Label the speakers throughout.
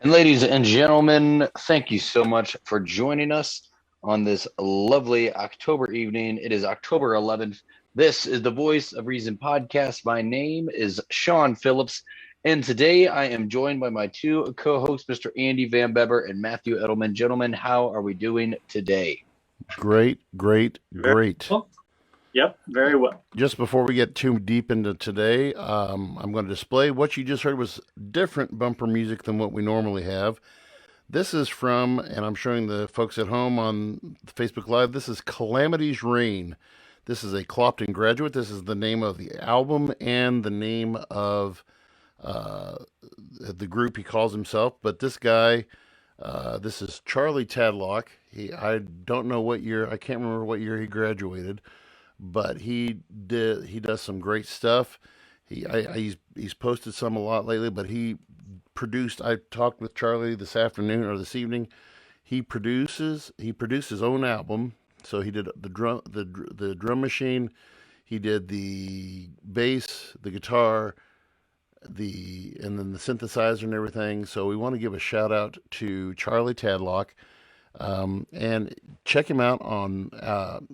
Speaker 1: Ladies and gentlemen, thank you so much for joining us on this lovely October evening. It is October 11th. This is the Voice of Reason podcast. My name is Sean Phillips, and today I am joined by my two co-hosts, Mr. Andy Van Beber and Matthew Eddleman. Gentlemen, how are we doing today?
Speaker 2: Great.
Speaker 3: Very well. Yep, very well.
Speaker 2: Just before we get too deep into today, I'm going to display what you just heard was different bumper music than what we normally have. This is from, and I'm showing the folks at home on Facebook Live, this is Calamity's Reign. This is a Clopton graduate. This is the name of the album and the name of the group he calls himself. But this guy, this is Charlie Tadlock. I don't know what year, I can't remember what year he graduated, but he does some great stuff. He's posted some a lot lately, but he produced. I talked with Charlie this afternoon or this evening. He produced his own album. So he did the drum machine, he did the bass, the guitar, and then the synthesizer and everything. So we want to give a shout out to Charlie Tadlock. And check him out on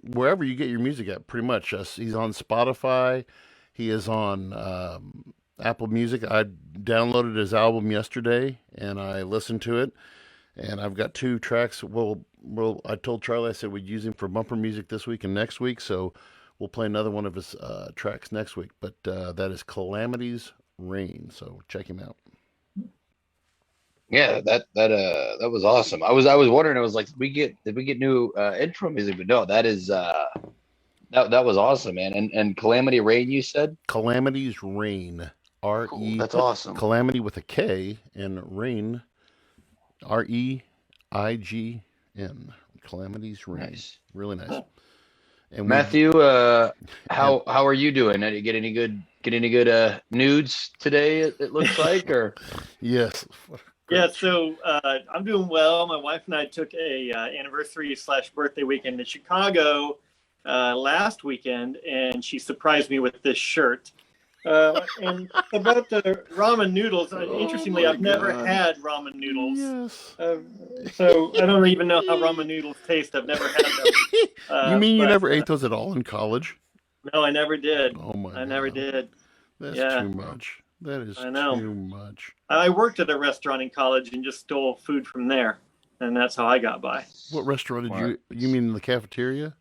Speaker 2: wherever you get your music at, pretty much. He's on Spotify. He is on Apple Music. I downloaded his album yesterday, and I listened to it. And I've got two tracks. I told Charlie, I said we'd use him for bumper music this week and next week, so we'll play another one of his tracks next week. But that is Calamity's Reign, so check him out.
Speaker 1: Yeah, that was awesome. I was wondering. I was like, did we get new intro music? But no, that is that was awesome, man. And Calamity Reign, you said?
Speaker 2: Calamity's Reign, R-E.
Speaker 1: Cool. That's awesome.
Speaker 2: Calamity with a K and Reign, Reign. Calamity's Reign.
Speaker 1: Nice.
Speaker 2: Really nice. And
Speaker 1: Matthew, how are you doing? Did you get any good nudes today? It looks like, or
Speaker 2: yes.
Speaker 3: Yeah, so I'm doing well. My wife and I took a anniversary/birthday weekend in Chicago last weekend, and she surprised me with this shirt. And about the ramen noodles, interestingly, I've never had ramen noodles.
Speaker 2: Yes.
Speaker 3: So I don't even know how ramen noodles taste. I've never had them.
Speaker 2: You mean you never ate those at all in college?
Speaker 3: No, I never did.
Speaker 2: Oh my!
Speaker 3: I never did.
Speaker 2: That's too much. That is too much.
Speaker 3: I worked at a restaurant in college and just stole food from there, and that's how I got by.
Speaker 2: What restaurant did you mean the cafeteria?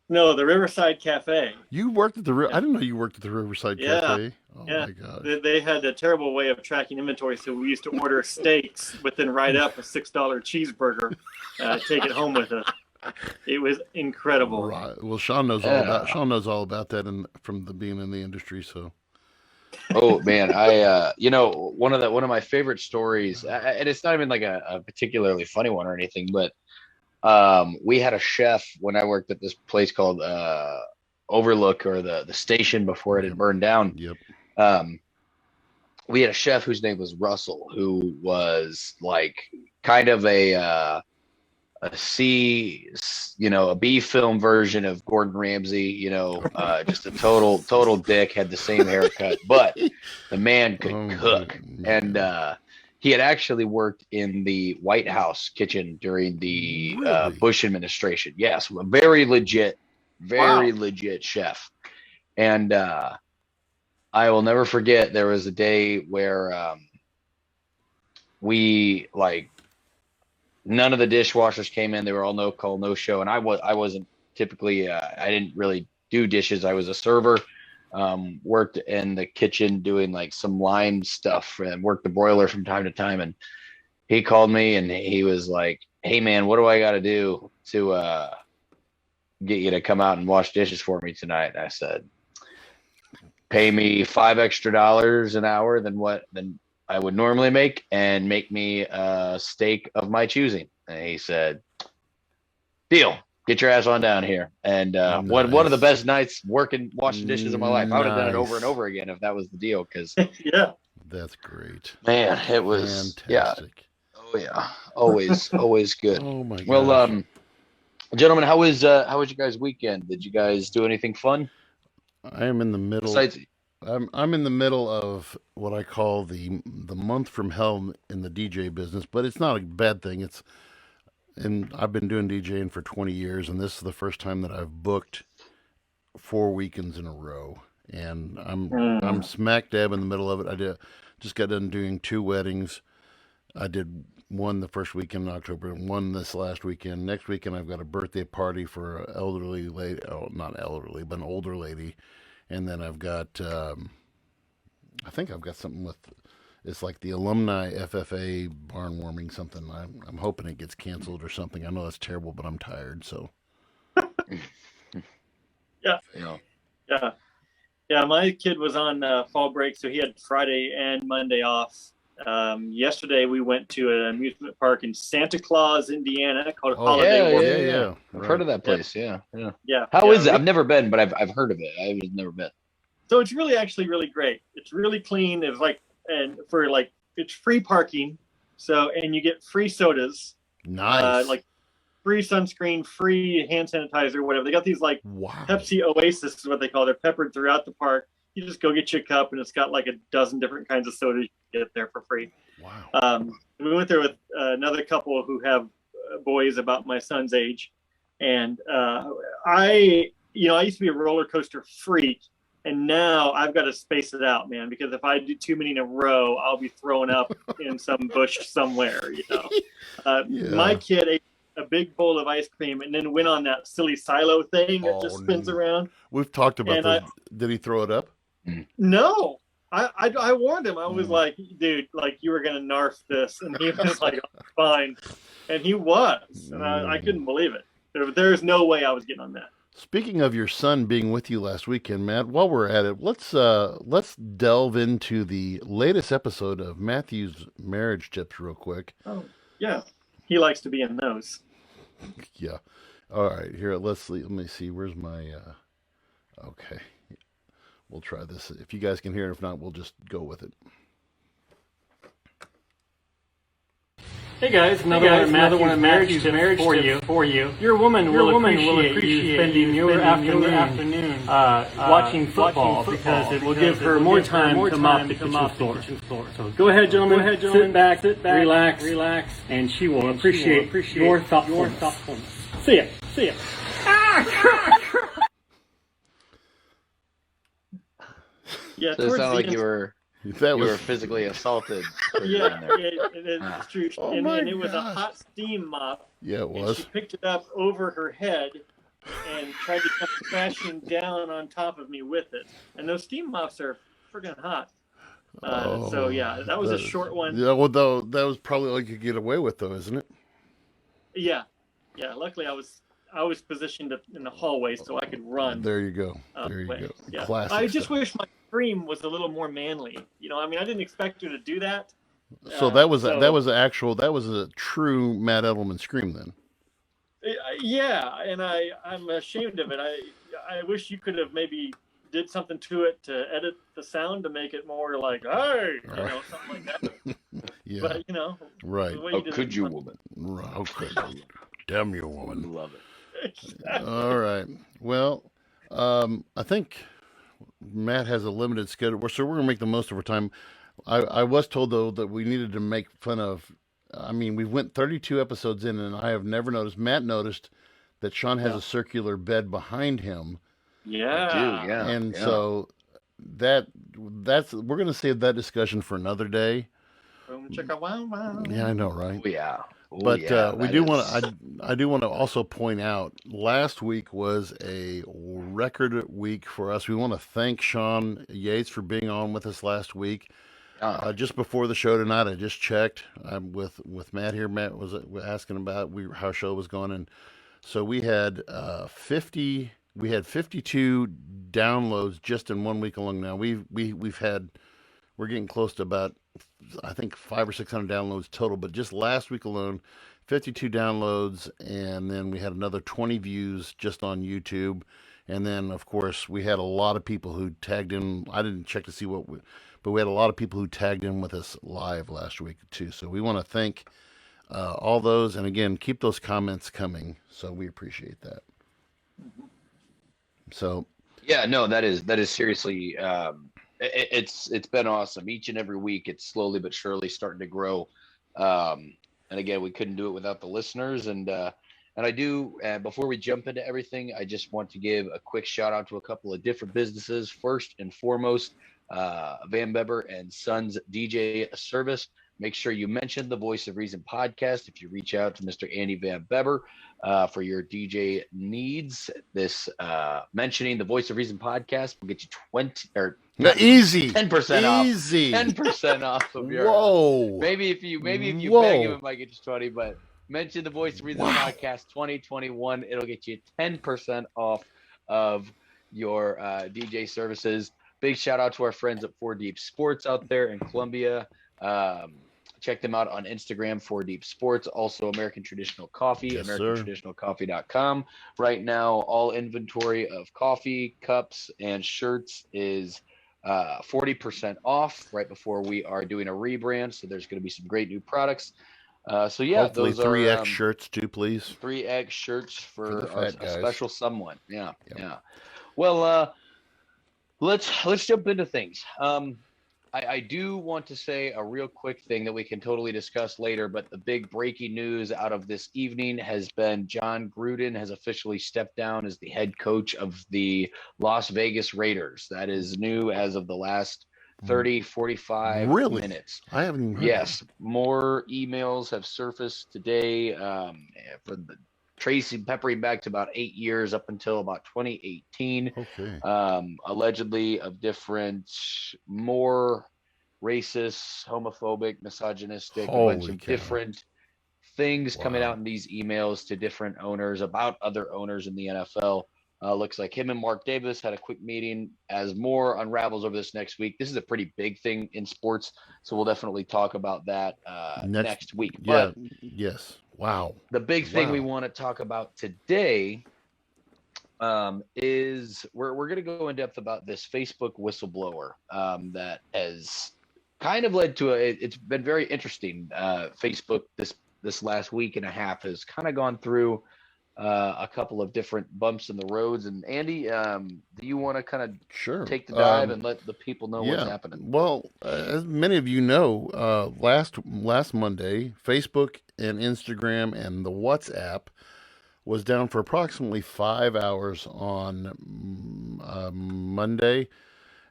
Speaker 3: No, the Riverside Cafe.
Speaker 2: You worked at I didn't know you worked at the Riverside Cafe. Oh my God.
Speaker 3: They had a terrible way of tracking inventory, so we used to order steaks, but then write up a $6 cheeseburger, take it home with us. It was incredible.
Speaker 2: Right. Well, Sean knows all about that from being in the industry, so.
Speaker 1: Oh man, I one of my favorite stories, and it's not even like a particularly funny one or anything, but we had a chef when I worked at this place called Overlook, or the station before it had burned down.
Speaker 2: Yep.
Speaker 1: We had a chef whose name was Russell, who was like kind of a B film version of Gordon Ramsay, just a total dick, had the same haircut, but the man could cook. And he had actually worked in the White House kitchen during the Bush administration. Yes, a very legit chef. And I will never forget, there was a day where none of the dishwashers came in. They were all no call, no show. And I wasn't typically, I didn't really do dishes. I was a server, worked in the kitchen doing like some line stuff and worked the broiler from time to time. And he called me and he was like, "Hey man, what do I got to do to get you to come out and wash dishes for me tonight?" And I said, "Pay me $5 extra an hour than I would normally make, and make me a steak of my choosing." And he said, "Deal. Get your ass on down here." And
Speaker 2: Nice.
Speaker 1: one of the best nights washing dishes of my life. I would have done it over and over again if that was the deal. Because
Speaker 3: yeah,
Speaker 2: that's great.
Speaker 1: Man, it was
Speaker 2: fantastic.
Speaker 1: Oh yeah, always good.
Speaker 2: Oh my God.
Speaker 1: Well, gentlemen, how was your guys' weekend? Did you guys do anything fun?
Speaker 2: I am in the middle.
Speaker 1: Besides,
Speaker 2: I'm in the middle of what I call the month from hell in the DJ business, but it's not a bad thing. And I've been doing DJing for 20 years, and this is the first time that I've booked 4 weekends in a row, and I'm
Speaker 3: Mm.
Speaker 2: smack dab in the middle of it. Just got done doing 2 weddings. I did one the first weekend in October and one this last weekend. Next weekend I've got a birthday party for an elderly lady, oh, not elderly, but an older lady, and then I've got I think I've got something with it's like the alumni FFA barn warming something. I'm hoping it gets canceled or something. I know that's terrible, but I'm tired, so.
Speaker 3: Yeah,
Speaker 1: You
Speaker 3: yeah, yeah. My kid was on fall break, so he had Friday and Monday off. Yesterday we went to an amusement park in Santa Claus, Indiana, called
Speaker 2: Oh,
Speaker 3: Holiday
Speaker 1: yeah,
Speaker 3: World.
Speaker 1: yeah,
Speaker 2: yeah,
Speaker 1: yeah.
Speaker 2: yeah,
Speaker 1: I've heard
Speaker 2: right.
Speaker 1: of that
Speaker 3: Yeah,
Speaker 1: place. Yeah, yeah.
Speaker 3: yeah,
Speaker 1: How
Speaker 3: yeah.
Speaker 1: is it? I've never been, but I've heard of it. I've never been.
Speaker 3: So it's really actually really great. It's really clean. It's like and for like it's free parking. So and you get free sodas,
Speaker 2: Nice.
Speaker 3: like free sunscreen, free hand sanitizer, whatever. They got these like
Speaker 2: Wow.
Speaker 3: Pepsi Oasis is what they call. They're peppered throughout the park. You just go get you a cup, and it's got like a dozen different kinds of sodas you get there for free.
Speaker 2: Wow.
Speaker 3: We went there with another couple who have boys about my son's age, and I used to be a roller coaster freak, and now I've got to space it out, man, because if I do too many in a row, I'll be thrown up in some bush somewhere. My
Speaker 2: Yeah.
Speaker 3: kid ate a big bowl of ice cream and then went on that silly silo thing that just spins
Speaker 2: Oh,
Speaker 3: around.
Speaker 2: we've talked about
Speaker 3: And
Speaker 2: those. Did he throw it up?
Speaker 1: Mm.
Speaker 3: no, I warned him. I was
Speaker 2: Mm.
Speaker 3: like, dude, like you were gonna narf this, and he was like, oh, fine, and he was, and I
Speaker 2: Mm.
Speaker 3: couldn't believe it. There's no way I was getting on that.
Speaker 2: Speaking of your son being with you last weekend, Matt, while we're at it, let's delve into the latest episode of Matthew's marriage tips real quick.
Speaker 3: Oh yeah, he likes to be in those.
Speaker 2: Yeah. All right. Here, let me see. Where's my? Okay. We'll try this. If you guys can hear it, if not, we'll just go with it.
Speaker 4: Hey guys, another one of Matthew's marriage tips for you. Your woman will appreciate you spending your afternoon watching football because it will give her more time to mop the kitchen floor. So go ahead, gentlemen. Sit back, relax, and she will appreciate your thoughtfulness. See ya.
Speaker 3: Yeah,
Speaker 1: So it
Speaker 3: towards
Speaker 1: sounded
Speaker 3: the
Speaker 1: like
Speaker 3: end,
Speaker 2: That
Speaker 1: you were
Speaker 2: was.
Speaker 1: physically assaulted.
Speaker 3: yeah,
Speaker 1: There.
Speaker 3: it is true.
Speaker 2: Oh
Speaker 3: and,
Speaker 2: my
Speaker 3: and it was a
Speaker 2: gosh.
Speaker 3: hot steam mop,
Speaker 2: Yeah, it
Speaker 3: and she
Speaker 2: was.
Speaker 3: picked it up over her head and tried to come crashing down on top of me with it. And those steam mops are friggin' hot. So yeah, that was a short one.
Speaker 2: Yeah, well, though that was probably all you could get away with, though, isn't it?
Speaker 3: Yeah. Luckily, I was positioned in the hallway so I could run.
Speaker 2: There you go. There you
Speaker 3: away.
Speaker 2: go.
Speaker 3: Yeah.
Speaker 2: Classic
Speaker 3: I just
Speaker 2: stuff.
Speaker 3: wish my scream was a little more manly. I mean, I didn't expect her to do that.
Speaker 2: So that was
Speaker 3: So
Speaker 2: that was a true Matt Eddleman scream then.
Speaker 3: yeah, and I'm ashamed of it. I wish you could have maybe did something to it to edit the sound to make it more like hey, something like that.
Speaker 2: Yeah.
Speaker 3: But
Speaker 2: Right.
Speaker 3: the way
Speaker 1: Oh,
Speaker 3: did
Speaker 1: could
Speaker 3: it
Speaker 1: you,
Speaker 3: was
Speaker 1: woman?
Speaker 2: Right. Okay. Damn you, woman.
Speaker 1: Love it.
Speaker 3: fun.
Speaker 2: All right. Well, I think Matt has a limited schedule, so we're gonna make the most of our time. I was told though that we needed to make fun of. I mean, we went 32 episodes in, and I have never noticed. Matt noticed that Sean has
Speaker 3: Yeah.
Speaker 2: a circular bed behind him,
Speaker 1: I do,
Speaker 3: Yeah.
Speaker 1: yeah.
Speaker 2: and
Speaker 1: yeah.
Speaker 2: so that's we're gonna save that discussion for another day.
Speaker 3: Boom, chicka, wow, wow.
Speaker 2: Yeah, I know, right?
Speaker 1: Oh yeah. Oh,
Speaker 2: But
Speaker 1: yeah,
Speaker 2: we
Speaker 1: that
Speaker 2: do want
Speaker 1: is-
Speaker 2: to. I do want to also point out. Last week was a record week for us. We want to thank Sean Yates for being on with us last week. Just before the show tonight, I just checked. I'm with Matt here. Matt was asking about how show was going, and so we had 50. We had 52 downloads just in 1 week alone. Now we've had. We're getting close to about, I think, 500 or 600 downloads total. But just last week alone, 52 downloads, and then we had another 20 views just on YouTube. And then, of course, we had a lot of people who tagged in. I didn't check to see but we had a lot of people who tagged in with us live last week too. So we want to thank all those, and again, keep those comments coming. So we appreciate that. So
Speaker 1: Yeah, no, that is seriously It's been awesome. Each and every week, it's slowly but surely starting to grow. And again, we couldn't do it without the listeners. And I do. Before we jump into everything, I just want to give a quick shout out to a couple of different businesses. First and foremost, Van Beber and Sons DJ Service. Make sure you mention the Voice of Reason podcast if you reach out to Mr. Andy Van Beber for your DJ needs. This mentioning the Voice of Reason podcast will get you 20 or
Speaker 2: easy
Speaker 1: 10% off.
Speaker 2: easy
Speaker 1: 10% off of your.
Speaker 2: Whoa.
Speaker 1: Maybe if you
Speaker 2: Whoa.
Speaker 1: beg him, it might get you 20. But mention the Voice of Reason podcast 2021. It'll get you 10% off of your DJ services. Big shout out to our friends at 4 Deep Sports out there in Columbia. Check them out on Instagram, 4 Deep Sports. Also, American Traditional Coffee,
Speaker 2: Yes,
Speaker 1: AmericanTraditionalCoffee.com. Right now, all inventory of coffee, cups, and shirts is 40% off right before we are doing a rebrand. So there's going to be some great new products. So yeah,
Speaker 2: hopefully
Speaker 1: those
Speaker 2: 3X
Speaker 1: are
Speaker 2: shirts too, please.
Speaker 1: 3X shirts for
Speaker 2: the
Speaker 1: a
Speaker 2: fat guys.
Speaker 1: special someone. Yeah,
Speaker 2: Yep.
Speaker 1: yeah. Well, let's jump into things. I do want to say a real quick thing that we can totally discuss later, but the big breaking news out of this evening has been John Gruden has officially stepped down as the head coach of the Las Vegas Raiders. That is new as of the last 30, 45
Speaker 2: Really?
Speaker 1: minutes.
Speaker 2: I haven't even heard
Speaker 1: Yes, more emails have surfaced today for the tracing peppering back to about 8 years up until about 2018.
Speaker 2: Okay.
Speaker 1: Allegedly of different, more racist, homophobic, misogynistic, a bunch
Speaker 2: Holy
Speaker 1: of
Speaker 2: cow.
Speaker 1: different things coming
Speaker 2: Wow.
Speaker 1: out in these emails to different owners about other owners in the NFL. Looks like him and Mark Davis had a quick meeting. As more unravels over this next week, this is a pretty big thing in sports, so we'll definitely talk about that next week.
Speaker 2: Yeah.
Speaker 1: But
Speaker 2: Yes. Wow.
Speaker 1: the big thing we
Speaker 2: Wow.
Speaker 1: want to talk about today is we're going to go in depth about this Facebook whistleblower that has kind of led to it's been very interesting. Facebook this last week and a half has kind of gone through a couple of different bumps in the roads. And Andy, do you want to kind of
Speaker 2: Sure.
Speaker 1: take the dive and let the people know what's happening?
Speaker 2: Well, as many of you know, last Monday, Facebook and Instagram and the WhatsApp was down for approximately 5 hours on Monday.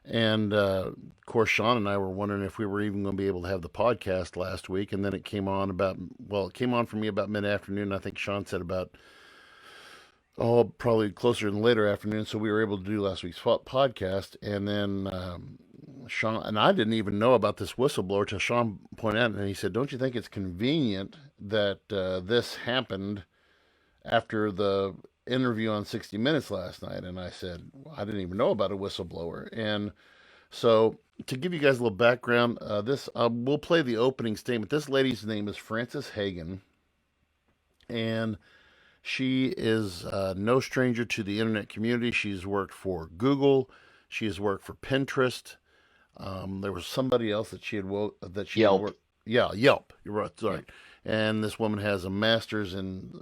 Speaker 2: And of course, Sean and I were wondering if we were even going to be able to have the podcast last week. And then it came on for me about mid-afternoon. I think Sean said about, probably closer in the later afternoon. So we were able to do last week's podcast. And then Sean, and I didn't even know about this whistleblower till Sean pointed out. And he said, don't you think it's convenient that this happened after the interview on 60 Minutes last night? And I said, well, I didn't even know about a whistleblower. And so to give you guys a little background, we'll play the opening statement. This lady's name is Frances Hagen, and she is no stranger to the internet community. She's worked for Google. She has worked for Pinterest. There was somebody else that she had
Speaker 1: Yelp.
Speaker 2: worked. Yeah, Yelp. You're right. Sorry. Yep. And this woman has a master's in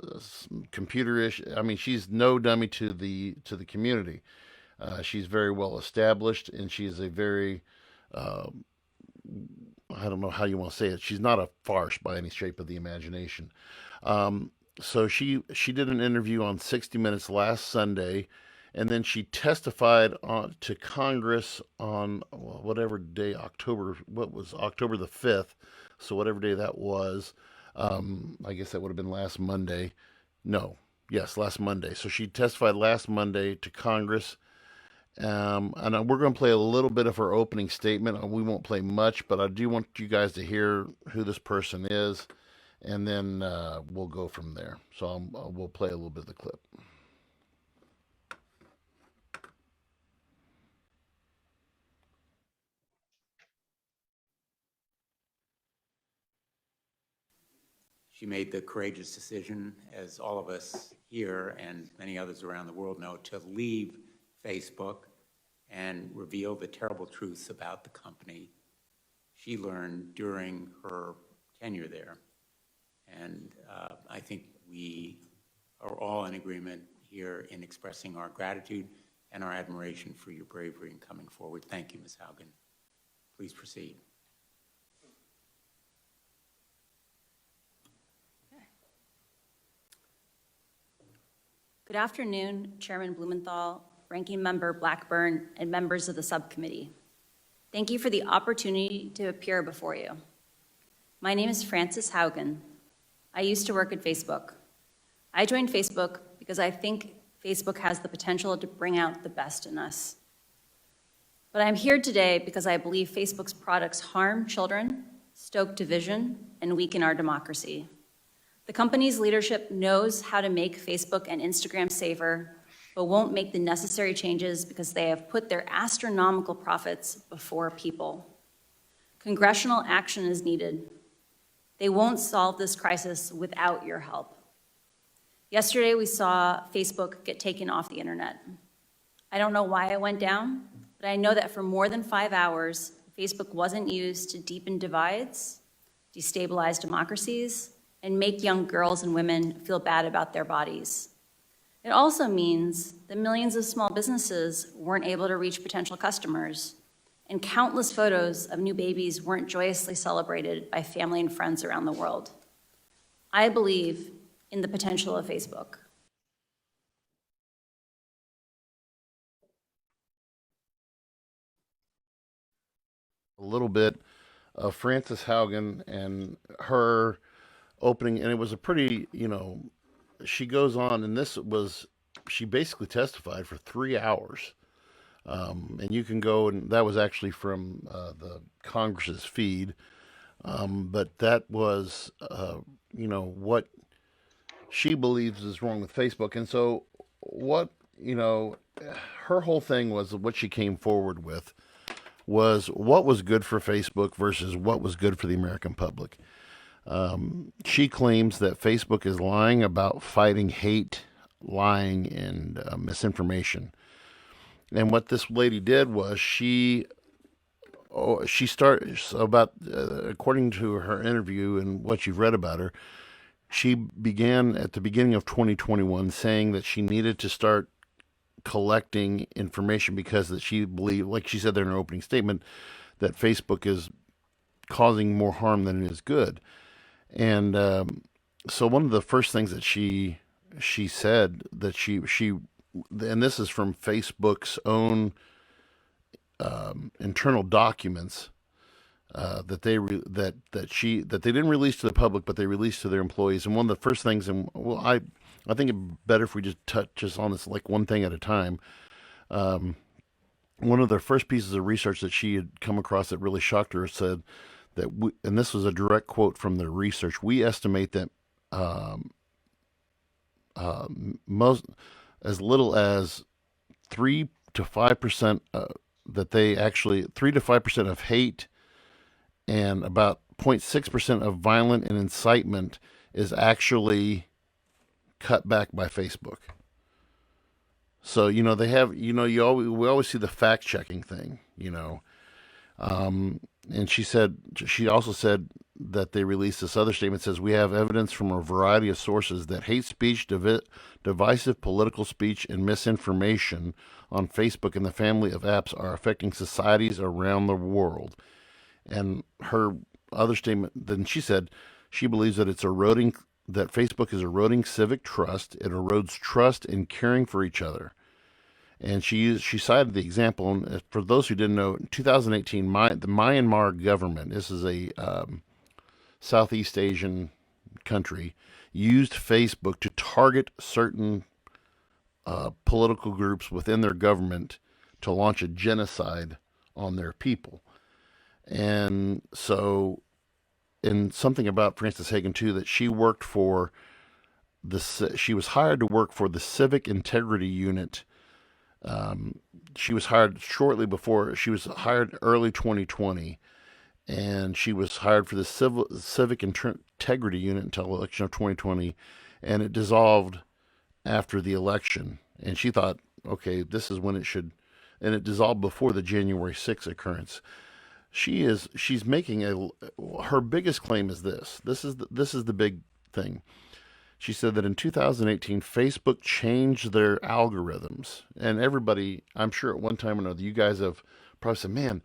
Speaker 2: computer-ish. I mean, she's no dummy to the community. She's very well established, and she's a very, I don't know how you want to say it. She's not a farce by any shape of the imagination. So she did an interview on 60 Minutes last Sunday, and then she testified to Congress on whatever day, October the 5th. So whatever day that was. I guess that would have been last Monday. Last Monday. So she testified last Monday to Congress. And we're going to play a little bit of her opening statement. We won't play much, but I do want you guys to hear who this person is, and then we'll go from there. So we'll play a little bit of the clip.
Speaker 5: She made the courageous decision, as all of us here and many others around the world know, to leave Facebook and reveal the terrible truths about the company she learned during her tenure there. And I think we are all in agreement here in expressing our gratitude and our admiration for your bravery in coming forward. Thank you, Ms. Haugen. Please proceed.
Speaker 6: Good afternoon, Chairman Blumenthal, Ranking Member Blackburn, and members of the subcommittee. Thank you for the opportunity to appear before you. My name is Frances Haugen. I used to work at Facebook. I joined Facebook because I think Facebook has the potential to bring out the best in us. But I'm here today because I believe Facebook's products harm children, stoke division, and weaken our democracy. The company's leadership knows how to make Facebook and Instagram safer, but won't make the necessary changes because they have put their astronomical profits before people. Congressional action is needed. They won't solve this crisis without your help. Yesterday, we saw Facebook get taken off the internet. I don't know why it went down, but I know that for more than 5 hours, Facebook wasn't used to deepen divides, destabilize democracies, and make young girls and women feel bad about their bodies. It also means that millions of small businesses weren't able to reach potential customers, and countless photos of new babies weren't joyously celebrated by family and friends around the world. I believe in the potential of Facebook.
Speaker 2: A little bit of Frances Haugen and her opening, and it was a pretty, she goes on, and she basically testified for 3 hours. And you can go, and that was actually from the Congress's feed. But that was, what she believes is wrong with Facebook. And so her whole thing was what she came forward with was what was good for Facebook versus what was good for the American public. She claims that Facebook is lying about fighting hate, lying, and misinformation. And what this lady did was she started according to her interview and what you've read about her, she began at the beginning of 2021 saying that she needed to start collecting information because that she believed, like she said there in her opening statement, that Facebook is causing more harm than it is good. And so one of the first things that she said that she and this is from Facebook's own internal documents that they didn't release to the public, but they released to their employees. And one of the first things, I think it'd be better if we just touch just on this like one thing at a time. One of the first pieces of research that she had come across that really shocked her said that, and this was a direct quote from the research, we estimate that most as little as 3 to 5% that they actually 3 to 5% of hate and about 0.6% of violent and incitement is actually cut back by Facebook. So they have we always see the fact checking thing, and she also said that they released this other statement. Says we have evidence from a variety of sources that hate speech, divisive political speech, and misinformation on Facebook and the family of apps are affecting societies around the world. And her other statement, then she said she believes that that Facebook is eroding civic trust. It erodes trust in caring for each other. And she cited the example, and for those who didn't know, in 2018, the Myanmar government, this is a Southeast Asian country, used Facebook to target certain political groups within their government to launch a genocide on their people. And so, and something about Frances Haugen too, that she worked for she was hired to work for the Civic Integrity Unit. She was hired shortly before, she was hired early 2020, and she was hired for the Civic Integrity Unit until the election of 2020, and it dissolved after the election. And she thought, okay, this is when it should, and it dissolved before the January 6th occurrence. She's making her biggest claim is this is the big thing. She said that in 2018, Facebook changed their algorithms. And everybody, I'm sure at one time or another, you guys have probably said, man,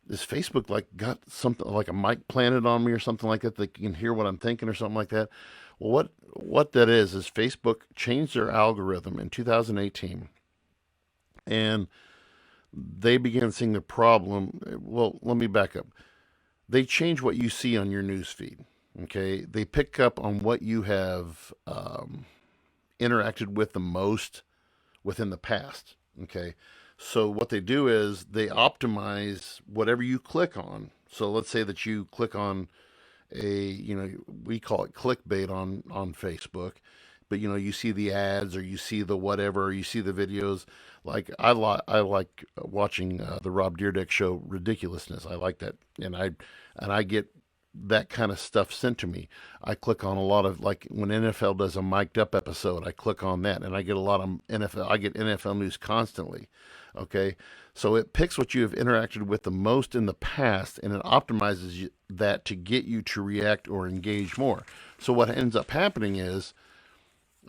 Speaker 2: is Facebook like got something like a mic planted on me or something like that? They can hear what I'm thinking or something like that. Well, what that is Facebook changed their algorithm in 2018, and they began seeing the problem. Well, let me back up. They change what you see on your news feed. Okay, they pick up on what you have interacted with the most within the past. Okay, so what they do is they optimize whatever you click on. So let's say that you click on we call it clickbait on Facebook, but you see the ads, or you see the whatever, or you see the videos. Like I like watching the Rob Dyrdek show, Ridiculousness. I like that, and I get that kind of stuff sent to me. I click on a lot of, like, when NFL does a mic'd up episode, I click on that, and I get a lot of NFL. I get NFL news constantly. Okay, so it picks what you have interacted with the most in the past, and it optimizes that to get you to react or engage more. So what ends up happening is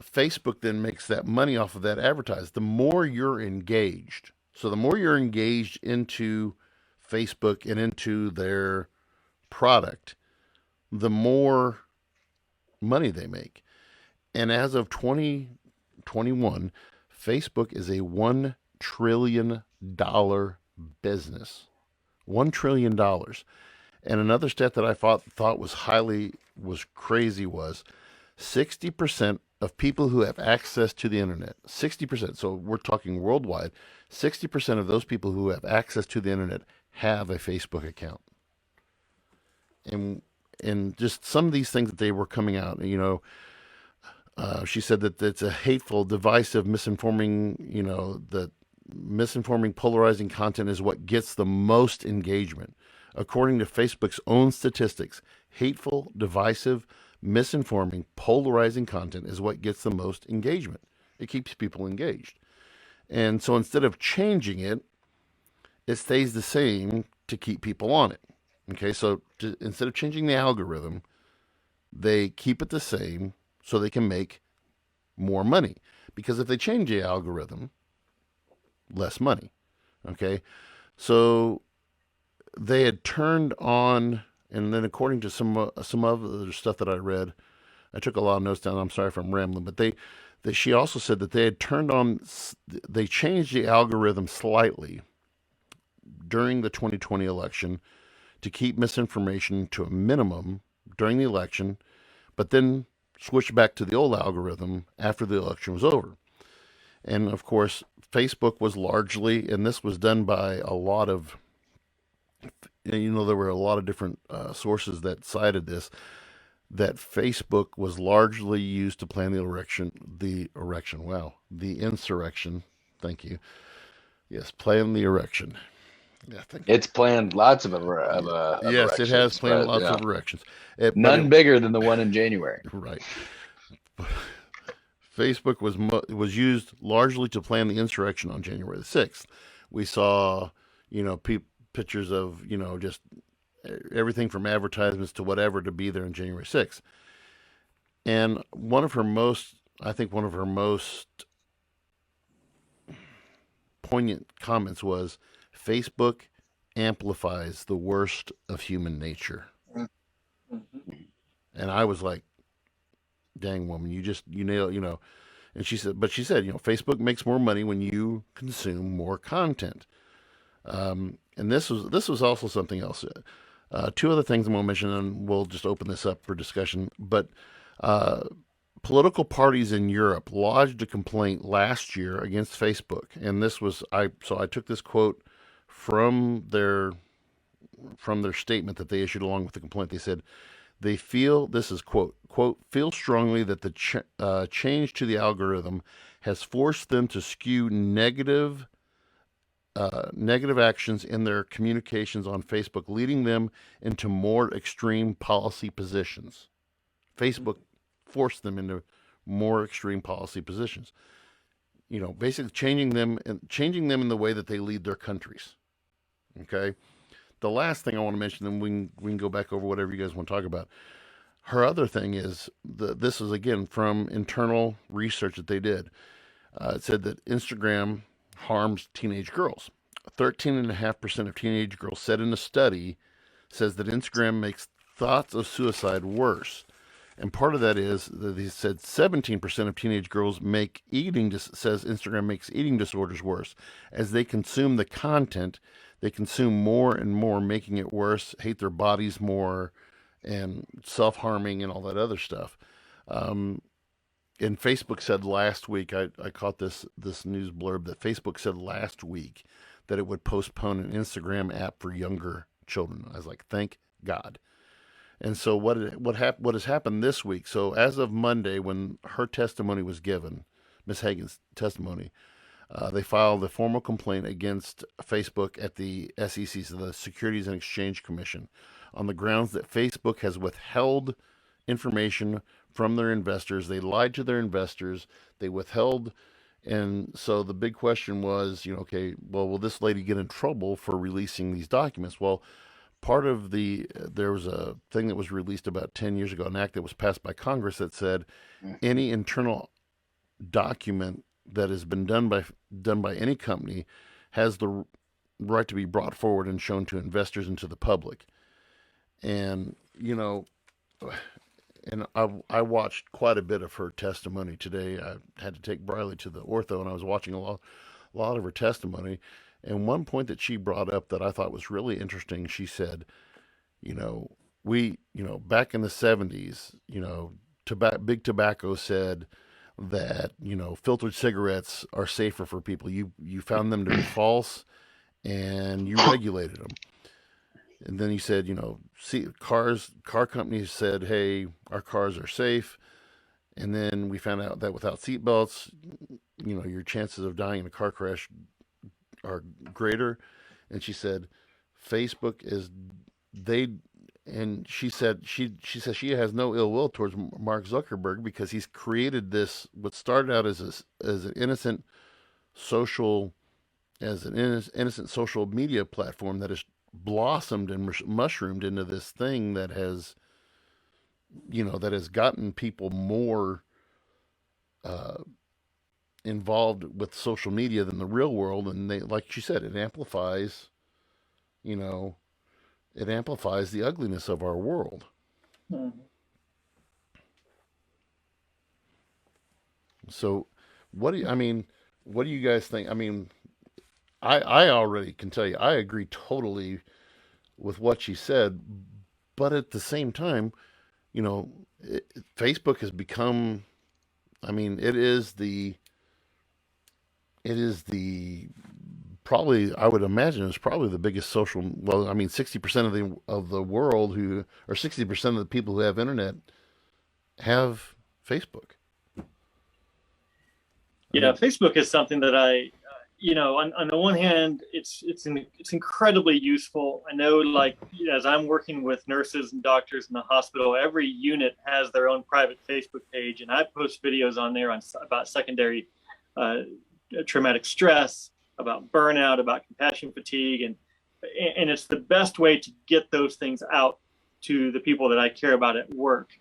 Speaker 2: Facebook then makes that money off of that advertise. The more you're engaged, so the more you're engaged into Facebook and into their product, the more money they make. And as of 2021, Facebook is a $1 trillion business. $1 trillion. And another stat that I thought was crazy was 60% of people who have access to the internet, 60%, so we're talking worldwide, 60% of those people who have access to the internet have a Facebook account. And just some of these things that they were coming out, she said that it's a hateful, divisive, misinforming, that misinforming, polarizing content is what gets the most engagement. According to Facebook's own statistics, hateful, divisive, misinforming, polarizing content is what gets the most engagement. It keeps people engaged. And so instead of changing it, it stays the same to keep people on it. Okay, so instead of changing the algorithm, they keep it the same so they can make more money. Because if they change the algorithm, less money. Okay, so they had turned on, and then according to some other stuff that I read, I took a lot of notes down. I'm sorry if I'm rambling, but she also said that they had turned on, they changed the algorithm slightly during the 2020 election to keep misinformation to a minimum during the election, but then switched back to the old algorithm after the election was over. And of course, Facebook was largely, and this was done by a lot of, there were a lot of different sources that cited this, that Facebook was largely used to plan the insurrection. Thank you. Yes, plan the erection. Yeah,
Speaker 1: it's planned lots of
Speaker 2: yes, it has planned lots of erections.
Speaker 1: None bigger than the one in January.
Speaker 2: Right. Facebook was used largely to plan the insurrection on January the 6th. We saw, pictures of, just everything from advertisements to whatever to be there on January 6th. And one of her most poignant comments was, Facebook amplifies the worst of human nature. Mm-hmm. And I was like, dang, woman, you nailed, And she said, Facebook makes more money when you consume more content. And this was also something else. Two other things I'm going to mention, and we'll just open this up for discussion. But political parties in Europe lodged a complaint last year against Facebook, and this was I took this quote from their statement that they issued along with the complaint. They said they feel, this is quote feel strongly that the change to the algorithm has forced them to skew negative actions in their communications on Facebook, leading them into more extreme policy positions. Facebook forced them into more extreme policy positions. Basically changing them in the way that they lead their countries. Okay. The last thing I want to mention, then we can go back over whatever you guys want to talk about. her other thing is this is again from internal research that they did. It said that Instagram harms teenage girls. 13.5% of teenage girls said in a study says that Instagram makes thoughts of suicide worse. And part of that is that he said 17% of teenage girls says Instagram makes eating disorders worse. As they consume the content, they consume more and more, making it worse, hate their bodies more, and self-harming and all that other stuff. And Facebook said last week, I caught this news blurb that Facebook said last week that it would postpone an Instagram app for younger children. I was like, thank God. And so what has happened this week? So as of Monday, when her testimony was given, Ms. Hagen's testimony, they filed a formal complaint against Facebook at the SEC, so the Securities and Exchange Commission, on the grounds that Facebook has withheld information from their investors. They lied to their investors. They withheld. And so the big question was, okay, well, will this lady get in trouble for releasing these documents? Well, there was a thing that was released about 10 years ago, an act that was passed by Congress that said any internal document that has been done by any company has the right to be brought forward and shown to investors and to the public. And, and I watched quite a bit of her testimony today. I had to take Briley to the ortho, and I was watching a lot of her testimony. And one point that she brought up that I thought was really interesting, she said, back in the 70s, big tobacco said that, filtered cigarettes are safer for people. You found them to be false, and you regulated them. And then he said, car companies said, hey, our cars are safe. And then we found out that without seatbelts, your chances of dying in a car crash are greater. And she said, Facebook and she said she has no ill will towards Mark Zuckerberg because he's created this, what started out as an innocent social media platform that has blossomed and mushroomed into this thing that has gotten people more involved with social media than the real world. And they, like she said, it amplifies the ugliness of our world.
Speaker 3: Mm-hmm.
Speaker 2: So what do you guys think? I already can tell you, I agree totally with what she said, but at the same time, Facebook has become, it is probably, I would imagine it's probably the biggest social, 60% of the world or 60% of the people who have internet have Facebook.
Speaker 3: Yeah, Facebook is something that on the one hand, it's incredibly useful. I know, as I'm working with nurses and doctors in the hospital, every unit has their own private Facebook page, and I post videos on there about secondary traumatic stress, about burnout, about compassion fatigue, and it's the best way to get those things out to the people that I care about at work.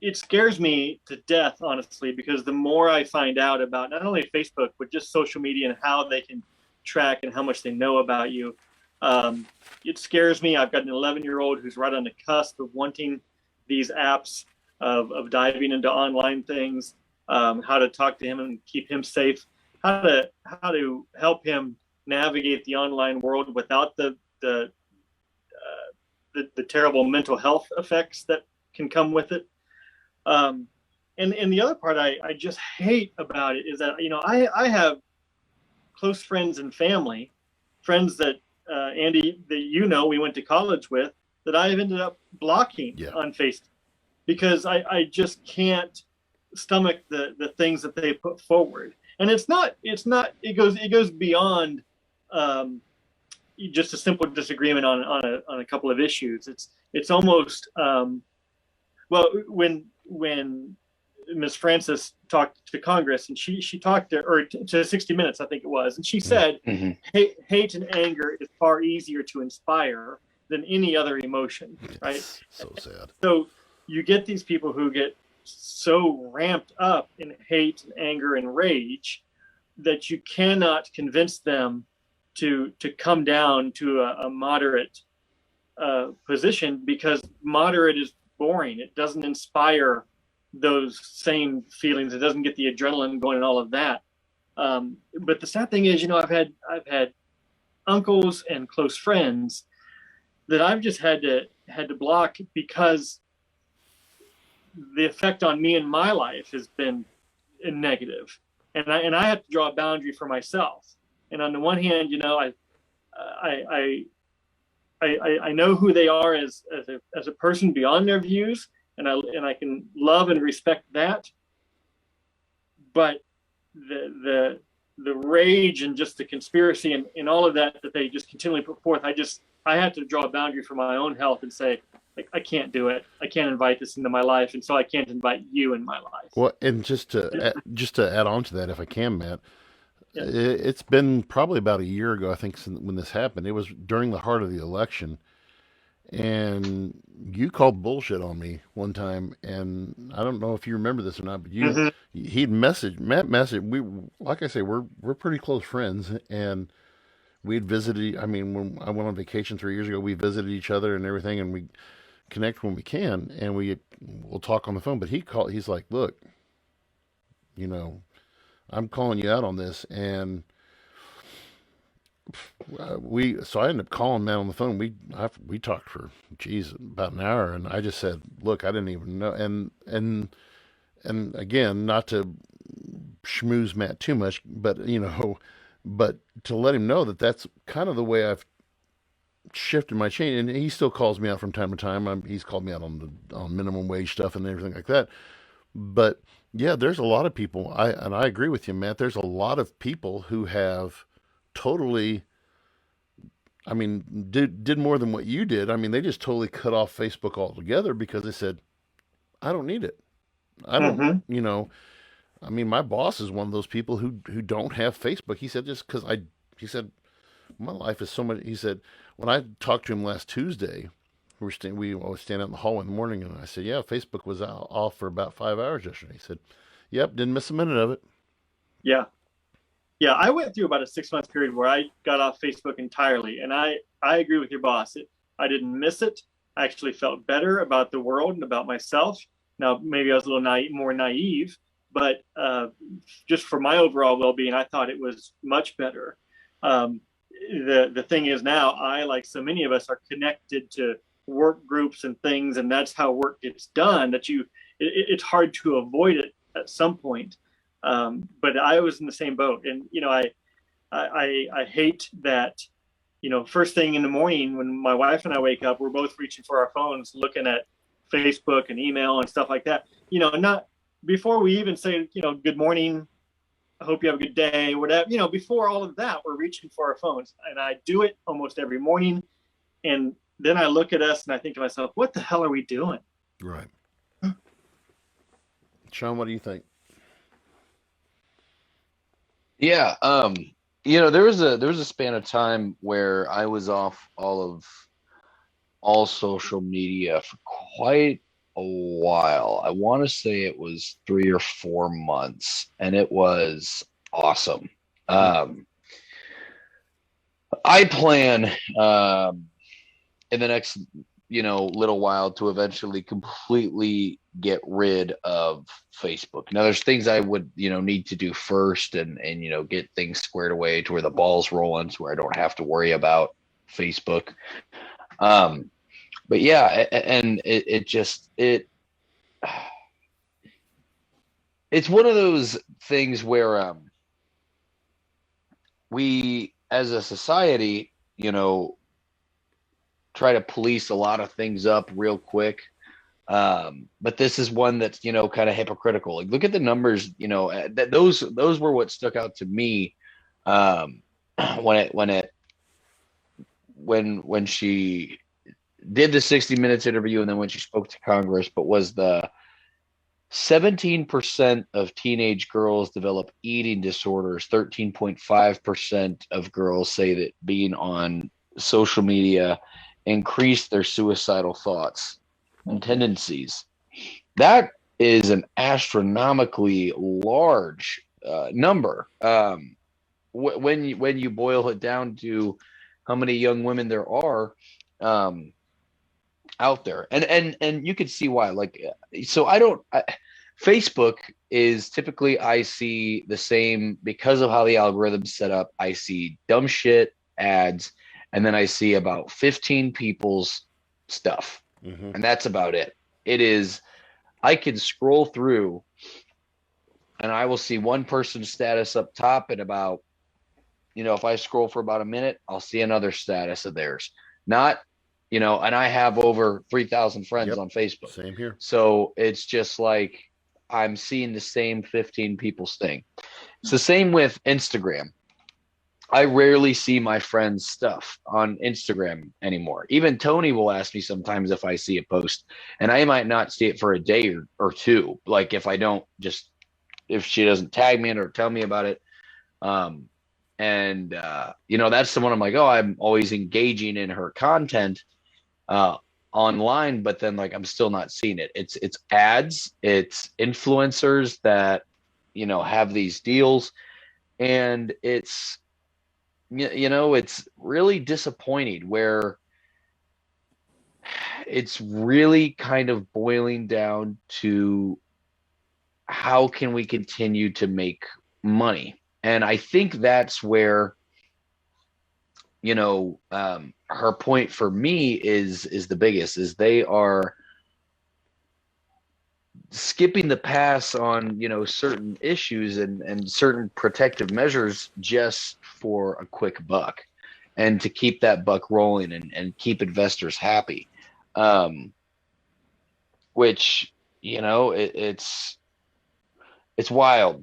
Speaker 3: It scares me to death, honestly, because the more I find out about not only Facebook, but just social media and how they can track and how much they know about you, it scares me. I've got an 11-year-old who's right on the cusp of wanting these apps, of diving into online things, how to talk to him and keep him safe, how to help him navigate the online world without the terrible mental health effects that can come with it. And the other part I just hate about it is that, I have close friends and family, friends that, Andy, that we went to college with, that I've ended up blocking on Facebook because I just can't stomach the things that they put forward. And it goes beyond just a simple disagreement on a couple of issues. It's almost, when Ms. Francis talked to Congress, and she talked to 60 Minutes, I think it was, and she said, hate and anger is far easier to inspire than any other emotion, right?
Speaker 2: It's so sad.
Speaker 3: So you get these people who get so ramped up in hate and anger and rage that you cannot convince them to come down to a moderate position, because moderate is boring. It doesn't inspire those same feelings. It doesn't get the adrenaline going and all of that. But the sad thing is, I've had uncles and close friends that I've just had to block, because the effect on me in my life has been negative, and I have to draw a boundary for myself. And on the one hand, I know who they are as a person beyond their views, and I can love and respect that. But the rage and just the conspiracy and all of that they just continually put forth, I have to draw a boundary for my own health and say, like, I can't do it. I can't invite this into my life, and so I can't invite you in my life.
Speaker 2: Well, and just to add on to that, if I can, Matt,
Speaker 3: Yeah.
Speaker 2: it's been probably about a year ago, I think, when this happened. It was during the heart of the election, and you called bullshit on me one time, and I don't know if you remember this or not, but he'd messaged Matt we, like I say, we're pretty close friends, and we'd visited. I mean, when I went on vacation 3 years ago, we visited each other and everything, and we connect when we can, and we'll talk on the phone. But he's like, look, I'm calling you out on this, and so I ended up calling Matt on the phone. We talked for about an hour, and I just said, look, I didn't even know, and again, not to schmooze Matt too much, but but to let him know that that's kind of the way I've shifted my chain. And he still calls me out from time to time. He's called me out on minimum wage stuff and everything like that. But yeah, there's a lot of people. I agree with you, Matt. There's a lot of people who have totally, I mean, did more than what you did. I mean, they just totally cut off Facebook altogether because they said, I don't need it. I don't, I mean, my boss is one of those people who don't have Facebook. He said, just because he said, my life is so much. He said, when I talked to him last Tuesday, we always stand out in the hallway in the morning, and I said, yeah, Facebook was off for about 5 hours yesterday. He said, yep, didn't miss a minute of it.
Speaker 3: Yeah. Yeah, I went through about a 6-month period where I got off Facebook entirely, and I agree with your boss. I didn't miss it. I actually felt better about the world and about myself. Now, maybe I was a little more naive, but just for my overall well-being, I thought it was much better. The thing is now, I, like so many of us, are connected to work groups and things, and that's how work gets done. It's hard to avoid it at some point. But I was in the same boat, and I hate that. First thing in the morning when my wife and I wake up, we're both reaching for our phones, looking at Facebook and email and stuff like that. Not before we even say, good morning, I hope you have a good day, whatever. Before all of that, we're reaching for our phones, and I do it almost every morning. And then I look at us and I think to myself, what the hell are we doing?
Speaker 2: Right. Sean, what do you think?
Speaker 1: Yeah, there was a span of time where I was off all social media for quite a while. I want to say it was 3 or 4 months, and it was awesome. I plan in the next little while to eventually completely get rid of Facebook. Now there's things I would need to do first and get things squared away to where the ball's rolling, to where I don't have to worry about Facebook. But yeah, and it's one of those things where we as a society try to police a lot of things up real quick. But this is one that's, kind of hypocritical. Like, look at the numbers, that those were what stuck out to me. When she did the 60 Minutes interview, and then when she spoke to Congress, but was the 17% of teenage girls develop eating disorders. 13.5% of girls say that being on social media increase their suicidal thoughts and tendencies. That is an astronomically large number. When you boil it down to how many young women there are um, out there, and you can see why. Like, so Facebook is typically, I see the same because of how the algorithm's set up. I see dumb shit ads, and then I see about 15 people's stuff, and that's about it. It is. I can scroll through, and I will see one person's status up top, and about, if I scroll for about a minute, I'll see another status of theirs. Not, and I have over 3,000 friends on Facebook.
Speaker 2: Same here.
Speaker 1: So it's just like I'm seeing the same 15 people's thing. It's the same with Instagram. I rarely see my friends' stuff on Instagram anymore. Even Tony will ask me sometimes if I see a post, and I might not see it for a day or two. Like if she doesn't tag me in or tell me about it. That's the one I'm like, oh, I'm always engaging in her content online, but then like I'm still not seeing it. It's ads, it's influencers that have these deals, and it's it's really disappointing where it's really kind of boiling down to how can we continue to make money. And I think that's where her point for me is the biggest, is they are skipping the pass on certain issues and certain protective measures just for a quick buck, and to keep that buck rolling and keep investors happy, which it's wild.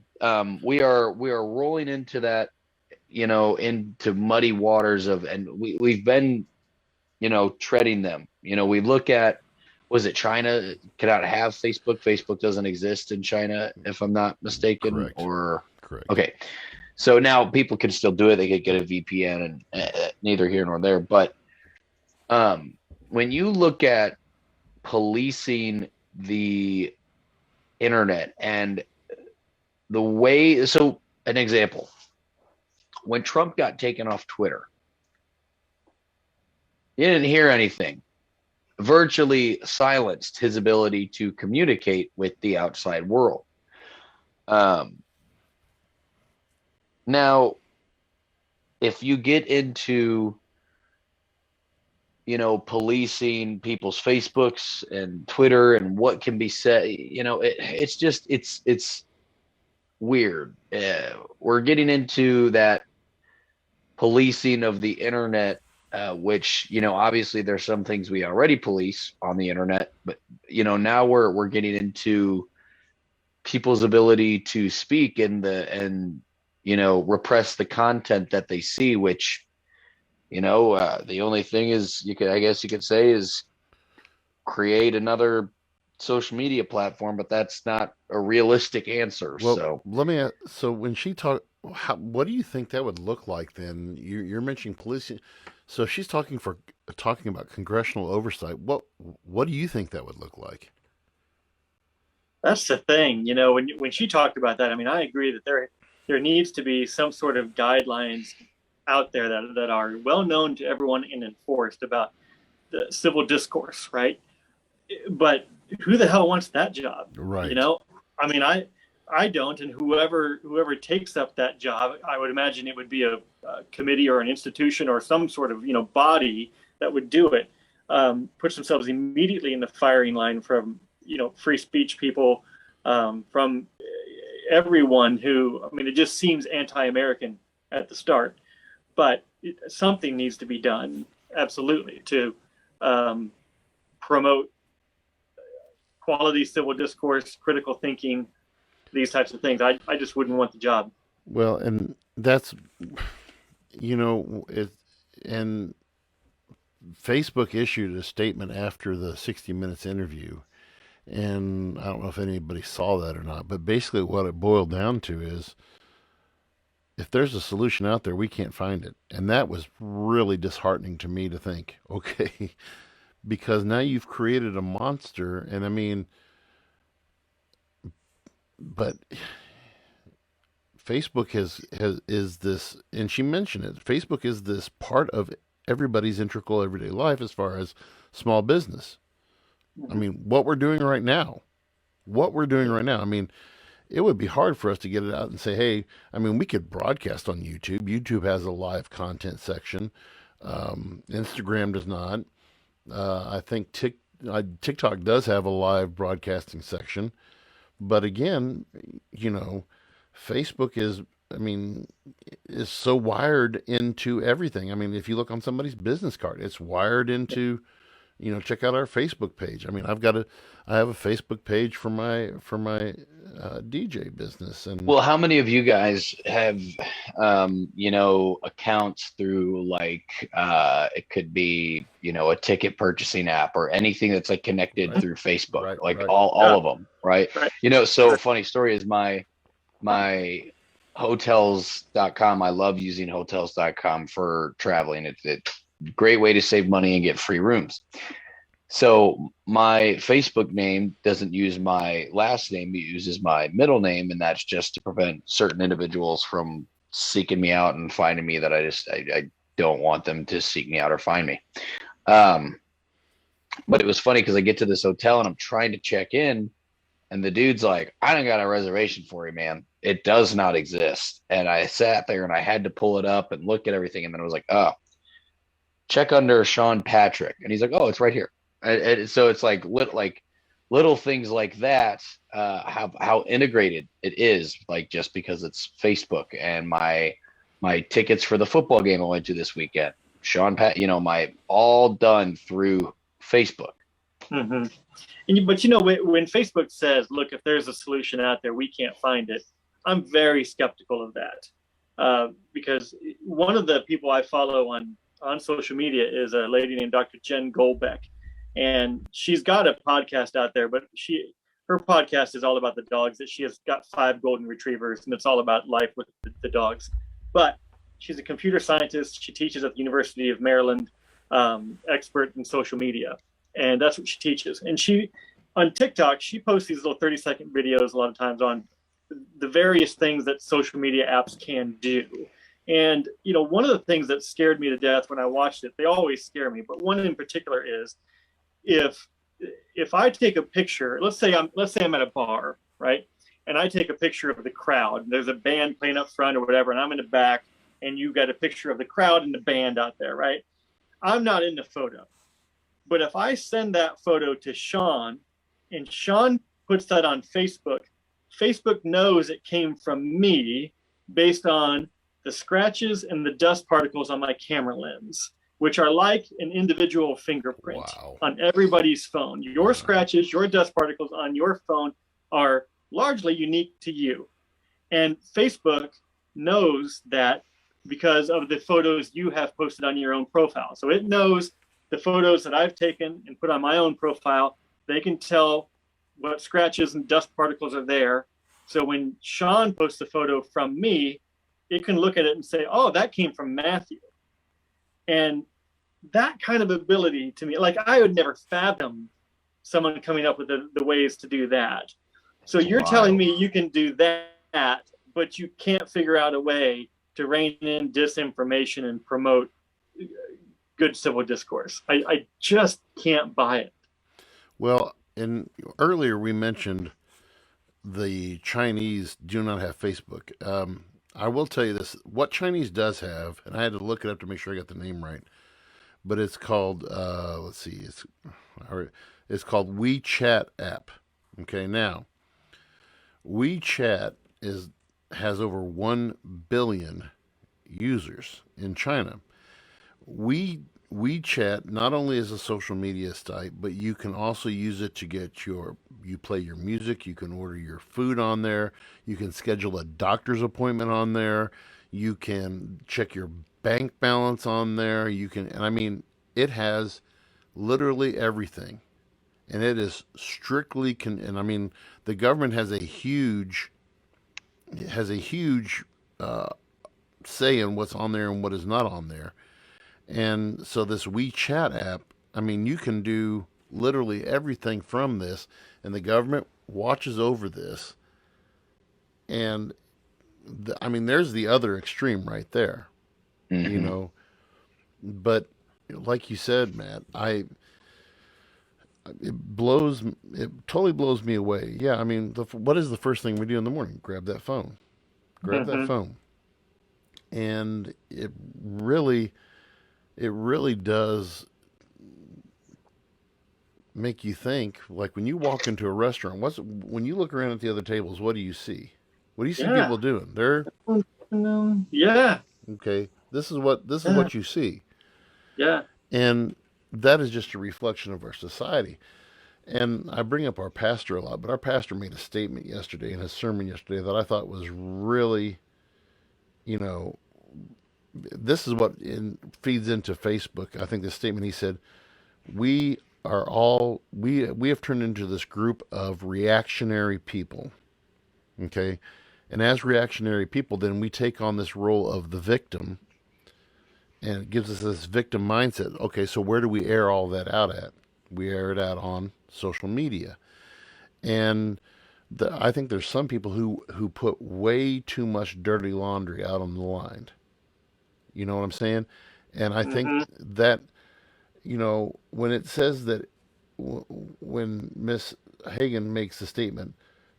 Speaker 1: We are rolling into that, into muddy waters and we've been treading them. We look at, was it China cannot have Facebook? Facebook doesn't exist in China, if I'm not mistaken.
Speaker 2: Correct.
Speaker 1: Or
Speaker 2: Correct.
Speaker 1: Okay, so now people can still do it. They could get a VPN, and neither here nor there. But when you look at policing the internet and the way, so an example, when Trump got taken off Twitter, you didn't hear anything. Virtually silenced his ability to communicate with the outside world. Now, if you get into, policing people's Facebooks and Twitter and what can be said, it's weird. We're getting into that policing of the internet, which obviously there's some things we already police on the internet, but now we're getting into people's ability to speak and repress the content that they see, which the only thing is you could say is create another social media platform, but that's not a realistic answer.
Speaker 2: Well,
Speaker 1: so
Speaker 2: let me ask, so when she talked, what do you think that would look like then? You're mentioning policing, so she's talking about congressional oversight. What do you think that would look like?
Speaker 3: That's the thing, when she talked about that, I mean, I agree that there needs to be some sort of guidelines out there that are well known to everyone and enforced about the civil discourse, right? But who the hell wants that job?
Speaker 2: Right.
Speaker 3: I mean, I don't, and whoever takes up that job, I would imagine it would be a committee or an institution or some sort of body that would do it. Puts themselves immediately in the firing line from free speech people, from everyone who, I mean, it just seems anti-American at the start. But something needs to be done, absolutely, to promote quality civil discourse, critical thinking, these types of things. I just wouldn't want the job.
Speaker 2: Well, and that's, and Facebook issued a statement after the 60 Minutes interview, and I don't know if anybody saw that or not, but basically what it boiled down to is, if there's a solution out there, we can't find it. And that was really disheartening to me to think, okay, because now you've created a monster. And I mean, but Facebook has is this, and she mentioned it. Facebook is this part of everybody's integral everyday life as far as small business. I mean, what we're doing right now, I mean, it would be hard for us to get it out and say, hey, I mean, we could broadcast on YouTube. YouTube has a live content section. Instagram does not. I think TikTok does have a live broadcasting section. But again, you know, Facebook is, I mean, is so wired into everything. I mean, if you look on somebody's business card, it's wired into, you know, check out our Facebook page. I mean, I have a Facebook page for my DJ business, and
Speaker 1: Well, how many of you guys have, accounts through like, it could be, a ticket purchasing app or anything that's like connected
Speaker 2: right,
Speaker 1: through Facebook,
Speaker 2: right,
Speaker 1: like
Speaker 2: right,
Speaker 1: all of them, right?
Speaker 3: Right.
Speaker 1: So funny story is my hotels.com. I love using hotels.com for traveling. It's a great way to save money and get free rooms. So my Facebook name doesn't use my last name, it uses my middle name, and that's just to prevent certain individuals from seeking me out and finding me that I don't want them to seek me out or find me. But it was funny because I get to this hotel and I'm trying to check in, and the dude's like, I don't got a reservation for you, man. It does not exist. And I sat there and I had to pull it up and look at everything. And then I was like, oh, check under Sean Patrick. And he's like, oh, it's right here. And so it's like little things like that, how integrated it is, like just because it's Facebook. And my tickets for the football game I went to this weekend, Sean Pat, my all done through Facebook.
Speaker 3: Mm-hmm. But when Facebook says, look, if there's a solution out there, we can't find it, I'm very skeptical of that. Because one of the people I follow on social media is a lady named Dr. Jen Goldbeck. And she's got a podcast out there, but her podcast is all about the dogs. That she has got 5 golden retrievers, and it's all about life with the dogs. But she's a computer scientist. She teaches at the University of Maryland, expert in social media, and that's what she teaches. And on TikTok, she posts these little 30-second videos a lot of times on the various things that social media apps can do. And one of the things that scared me to death when I watched it, they always scare me, but one in particular is, if I take a picture, let's say I'm at a bar, right? And I take a picture of the crowd. There's a band playing up front or whatever, and I'm in the back, and you got a picture of the crowd and the band out there, right? I'm not in the photo. But if I send that photo to Sean, and Sean puts that on Facebook, Facebook knows it came from me based on the scratches and the dust particles on my camera lens, which are like an individual fingerprint on everybody's phone. Your scratches, your dust particles on your phone are largely unique to you. And Facebook knows that because of the photos you have posted on your own profile. So it knows the photos that I've taken and put on my own profile. They can tell what scratches and dust particles are there. So when Sean posts a photo from me, it can look at it and say, oh, that came from Matthew. And that kind of ability to me, like I would never fathom someone coming up with the ways to do that. So you're telling me you can do that, but you can't figure out a way to rein in disinformation and promote good civil discourse. I just can't buy it.
Speaker 2: well, and earlier we mentioned the Chinese do not have Facebook. I will tell you this: what Chinese does have, and I had to look it up to make sure I got the name right. But it's called let's see, it's called WeChat app. Okay, now WeChat has over 1 billion users in China. WeChat not only is a social media site, but you can also use it to you play your music, you can order your food on there, you can schedule a doctor's appointment on there, you can check your bank balance on there, and I mean, it has literally everything. And it is strictly, and I mean, the government has a huge saying what's on there and what is not on there. And so this WeChat app, I mean, you can do literally everything from this, and the government watches over this. And I mean, there's the other extreme right there, you know. But like you said, Matt, it totally blows me away. Yeah, I mean, what is the first thing we do in the morning? Grab that phone, and it really does make you think. Like when you walk into a restaurant, when you look around at the other tables, what do you see? What do you see people doing? They're okay. This is what you see.
Speaker 3: Yeah.
Speaker 2: And that is just a reflection of our society. And I bring up our pastor a lot, but our pastor made a statement yesterday in his sermon yesterday that I thought was really, you know, this is what feeds into Facebook. I think the statement he said, we have turned into this group of reactionary people. Okay. And as reactionary people, then we take on this role of the victim, and it gives us this victim mindset. Okay, so where do we air all that out at? We air it out on social media. And I think there's some people who put way too much dirty laundry out on the line. You know what I'm saying? And I think that, you know, when it says that, when Miss Hagan makes the statement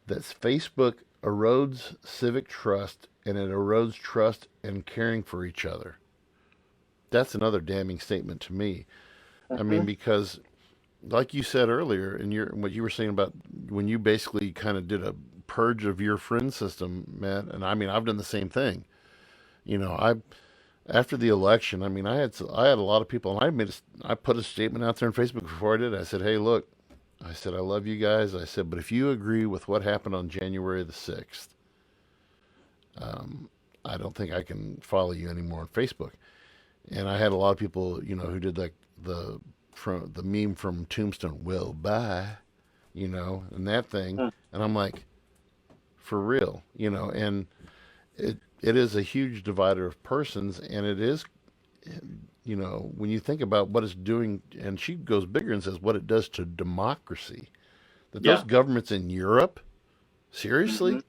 Speaker 2: that Facebook erodes civic trust and it erodes trust and caring for each other, that's another damning statement to me. I mean, because like you said earlier, in what you were saying about when you basically kind of did a purge of your friend system, Matt, and I mean, I've done the same thing. You know, after the election, I mean, I had a lot of people, and I put a statement out there on Facebook before I did. I said, "Hey, look," I said, "I love you guys." I said, "But if you agree with what happened on January the 6th, I don't think I can follow you anymore on Facebook." And I had a lot of people, you know, who did like the meme from Tombstone, "Well, bye," you know, and that thing. And I'm like, for real, you know, and it is a huge divider of persons, and it is, you know, when you think about what it's doing, and she goes bigger and says what it does to democracy, that those governments in Europe, seriously,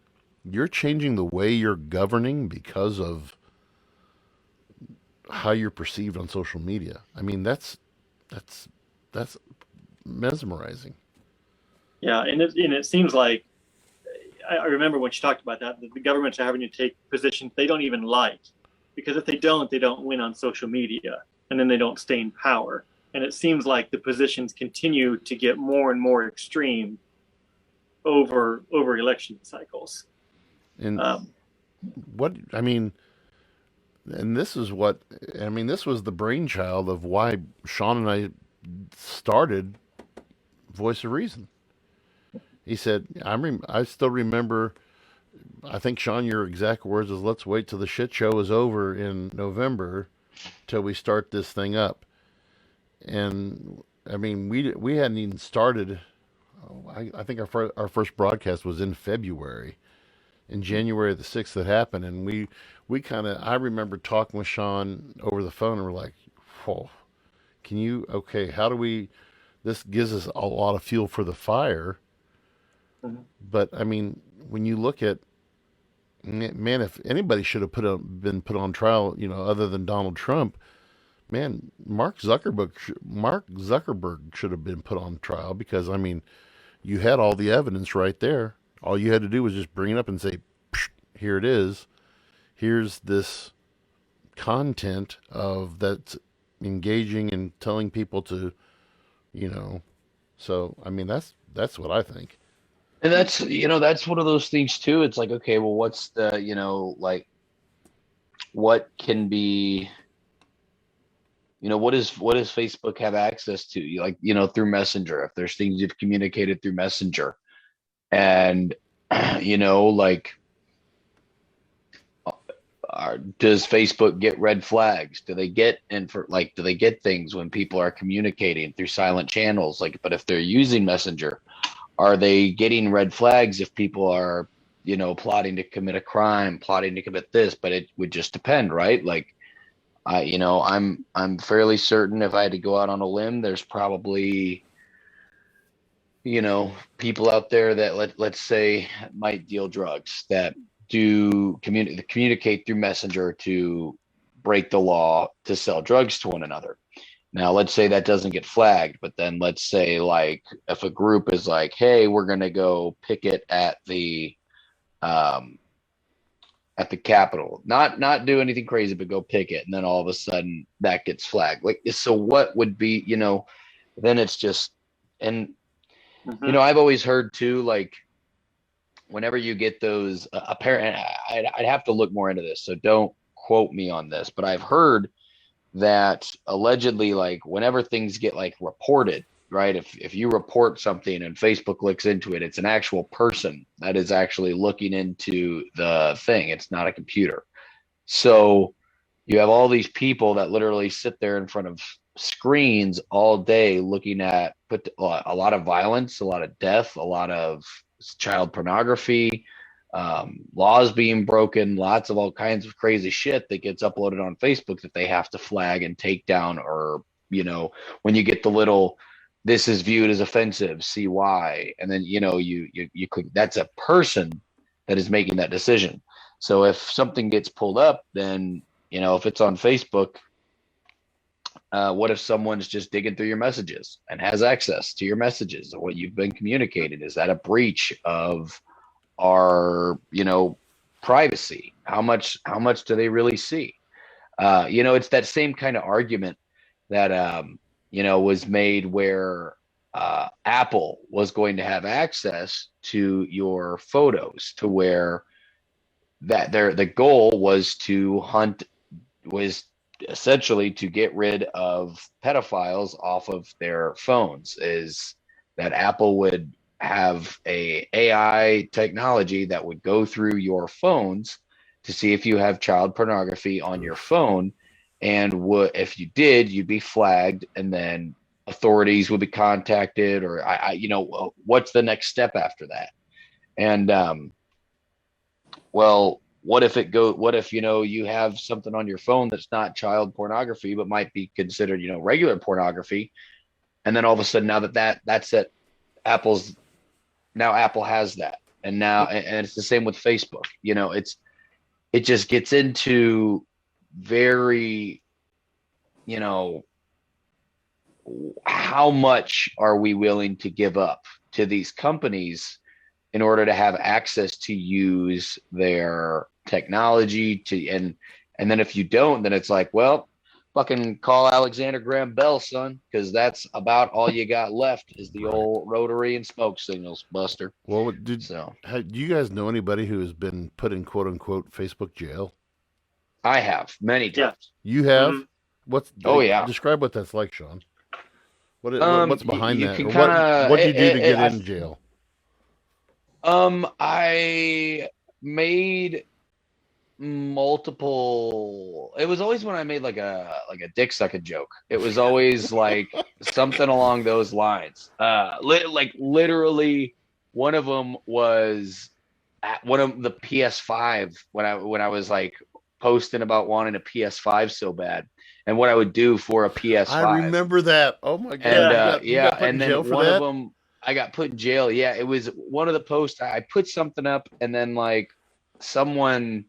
Speaker 2: you're changing the way you're governing because of how you're perceived on social media. I mean, that's mesmerizing.
Speaker 3: Yeah, and it seems like, I remember when she talked about that the governments are having to take positions they don't even like, because if they don't win on social media, and then they don't stay in power. And it seems like the positions continue to get more and more extreme over election cycles.
Speaker 2: And what I mean, and this is what I mean. This was the brainchild of why Sean and I started Voice of Reason. He said, I still remember, I think, Sean, your exact words is, "Let's wait till the shit show is over in November till we start this thing up." And I mean, we hadn't even started. I think our first broadcast was in February. In January the 6th that happened, and we kind of, I remember talking with Sean over the phone, and we're like, "Whoa, okay, how do we, this gives us a lot of fuel for the fire." But I mean, when you look at, man, if anybody should have been put on trial, you know, other than Donald Trump, man, Mark Zuckerberg should have been put on trial, because I mean, you had all the evidence right there. All you had to do was just bring it up and say, "Here it is. Here's this content of that's engaging and telling people to, you know." So I mean, that's what I think.
Speaker 1: And that's, you know, that's one of those things too. It's like, okay, well, what's the, you know, like, what can be, you know, what does Facebook have access to? Like, you know, through Messenger, if there's things you've communicated through Messenger, and you know, like, does Facebook get red flags? Do they get do they get things when people are communicating through silent channels? Like, but if they're using Messenger, are they getting red flags if people are plotting to commit a crime, plotting to commit this, but it would just depend, right? Like, I'm fairly certain if I had to go out on a limb, there's probably, people out there that let's say might deal drugs that do communicate through Messenger to break the law to sell drugs to one another. Now, let's say that doesn't get flagged, but then let's say like if a group is like, hey, we're going to go picket um, at the Capitol, not do anything crazy, but go picket, and then all of a sudden that gets flagged. Like, so what would be, then it's just, and I've always heard too, like whenever you get those apparent, I'd have to look more into this, so don't quote me on this, but I've heard that allegedly, like whenever things get like reported, right? If you report something and Facebook looks into it, it's an actual person that is actually looking into the thing. It's not a computer. So you have all these people that literally sit there in front of screens all day looking at a lot of violence, a lot of death, a lot of child pornography, laws being broken, lots of all kinds of crazy shit that gets uploaded on Facebook that they have to flag and take down. Or, when you get the little, this is viewed as offensive, see why. And then, you click, that's a person that is making that decision. So if something gets pulled up, then, if it's on Facebook, what if someone's just digging through your messages and has access to your messages or what you've been communicated? Is that a breach of our, privacy? How much do they really see? It's that same kind of argument that, was made where Apple was going to have access to your photos, to where the goal was was essentially to get rid of pedophiles off of their phones. Is that Apple would have a AI technology that would go through your phones to see if you have child pornography on your phone, and if you did, you'd be flagged, and then authorities would be contacted, or what's the next step after that? And well, what if you have something on your phone that's not child pornography but might be considered regular pornography, and then all of a sudden that's it, Apple has that, and it's the same with Facebook. It just gets into very, how much are we willing to give up to these companies in order to have access to use their technology and then if you don't, then it's like, well, fucking call Alexander Graham Bell, son, because that's about all you got left is the old rotary and smoke signals, Buster.
Speaker 2: Well, do you guys know anybody who has been put in quote unquote Facebook jail?
Speaker 1: I have many times.
Speaker 2: You have?
Speaker 1: Yeah.
Speaker 2: Describe what that's like, Sean. What's behind that? What did you do to get in jail?
Speaker 1: I made multiple. It was always when I made like a dick sucking joke. It was always like something along those lines. Literally, one of them was at one of the PS5 when I was like posting about wanting a PS5 so bad, and what I would do for a PS5.
Speaker 2: I remember that. Oh my god!
Speaker 1: And you got and then one of them, I got put in jail. Yeah, it was one of the posts. I put something up, and then like someone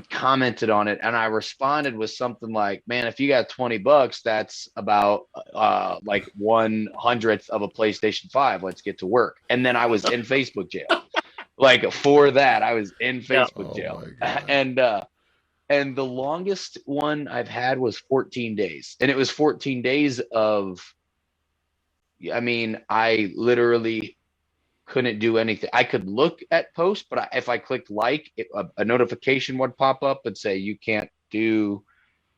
Speaker 1: commented on it, and I responded with something like, "Man, if you got $20, that's about like 1/100th of a PlayStation 5. Let's get to work." And then I was in Facebook jail. Like for that, I was in Facebook jail, and the longest one I've had was 14 days, and it was 14 days of. I mean, I literally couldn't do anything. I could look at posts, but if I clicked a notification would pop up and say you can't do,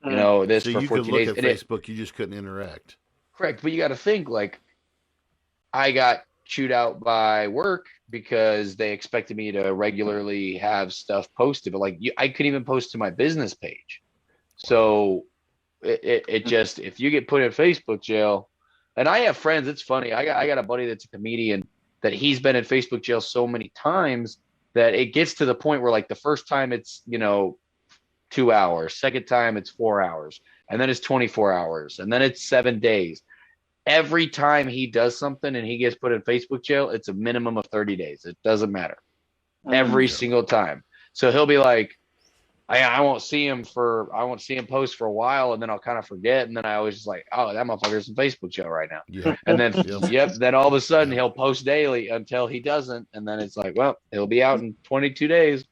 Speaker 1: this
Speaker 2: so
Speaker 1: for 14 days. So you could look
Speaker 2: at Facebook, you just couldn't interact.
Speaker 1: Correct, but you got to think like I got chewed out by work because they expected me to regularly have stuff posted, but like I couldn't even post to my business page. So it just, if you get put in Facebook jail, and I have friends, it's funny. I got a buddy that's a comedian that he's been in Facebook jail so many times that it gets to the point where like the first time it's, 2 hours, second time it's 4 hours, and then it's 24 hours, and then it's 7 days. Every time he does something and he gets put in Facebook jail, it's a minimum of 30 days. It doesn't matter. Every single time. So he'll be like, I won't see him post for a while, and then I'll kind of forget, and then I always just like, oh, that motherfucker's in Facebook jail right now.
Speaker 2: Yeah.
Speaker 1: And then then all of a sudden he'll post daily until he doesn't, and then it's like, well, he'll be out in 22 days.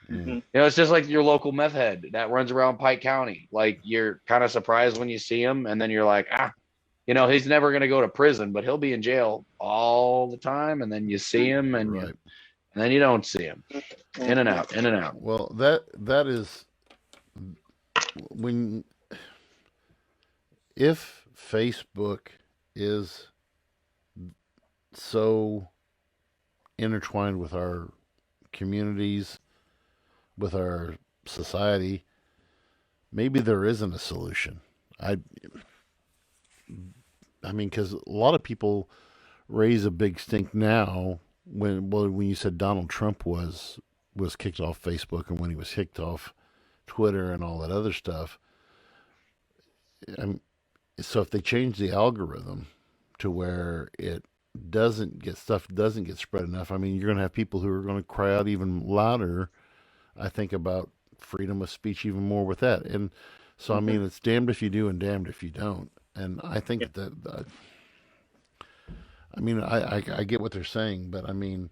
Speaker 1: It's just like your local meth head that runs around Pike County. Like, you're kind of surprised when you see him, and then you're like, he's never going to go to prison, but he'll be in jail all the time, and then you see him, and
Speaker 2: right.
Speaker 1: And then you don't see him. In and out, in and out.
Speaker 2: Well, that is if Facebook is so intertwined with our communities, with our society, maybe there isn't a solution. I mean, because a lot of people raise a big stink now when you said Donald Trump was kicked off Facebook, and when he was kicked off Twitter and all that other stuff. So if they change the algorithm to where it doesn't get spread enough, I mean, you're going to have people who are going to cry out even louder, I think, about freedom of speech even more with that. And so, I mean, it's damned if you do and damned if you don't. And I think that I mean, I get what they're saying, but I mean,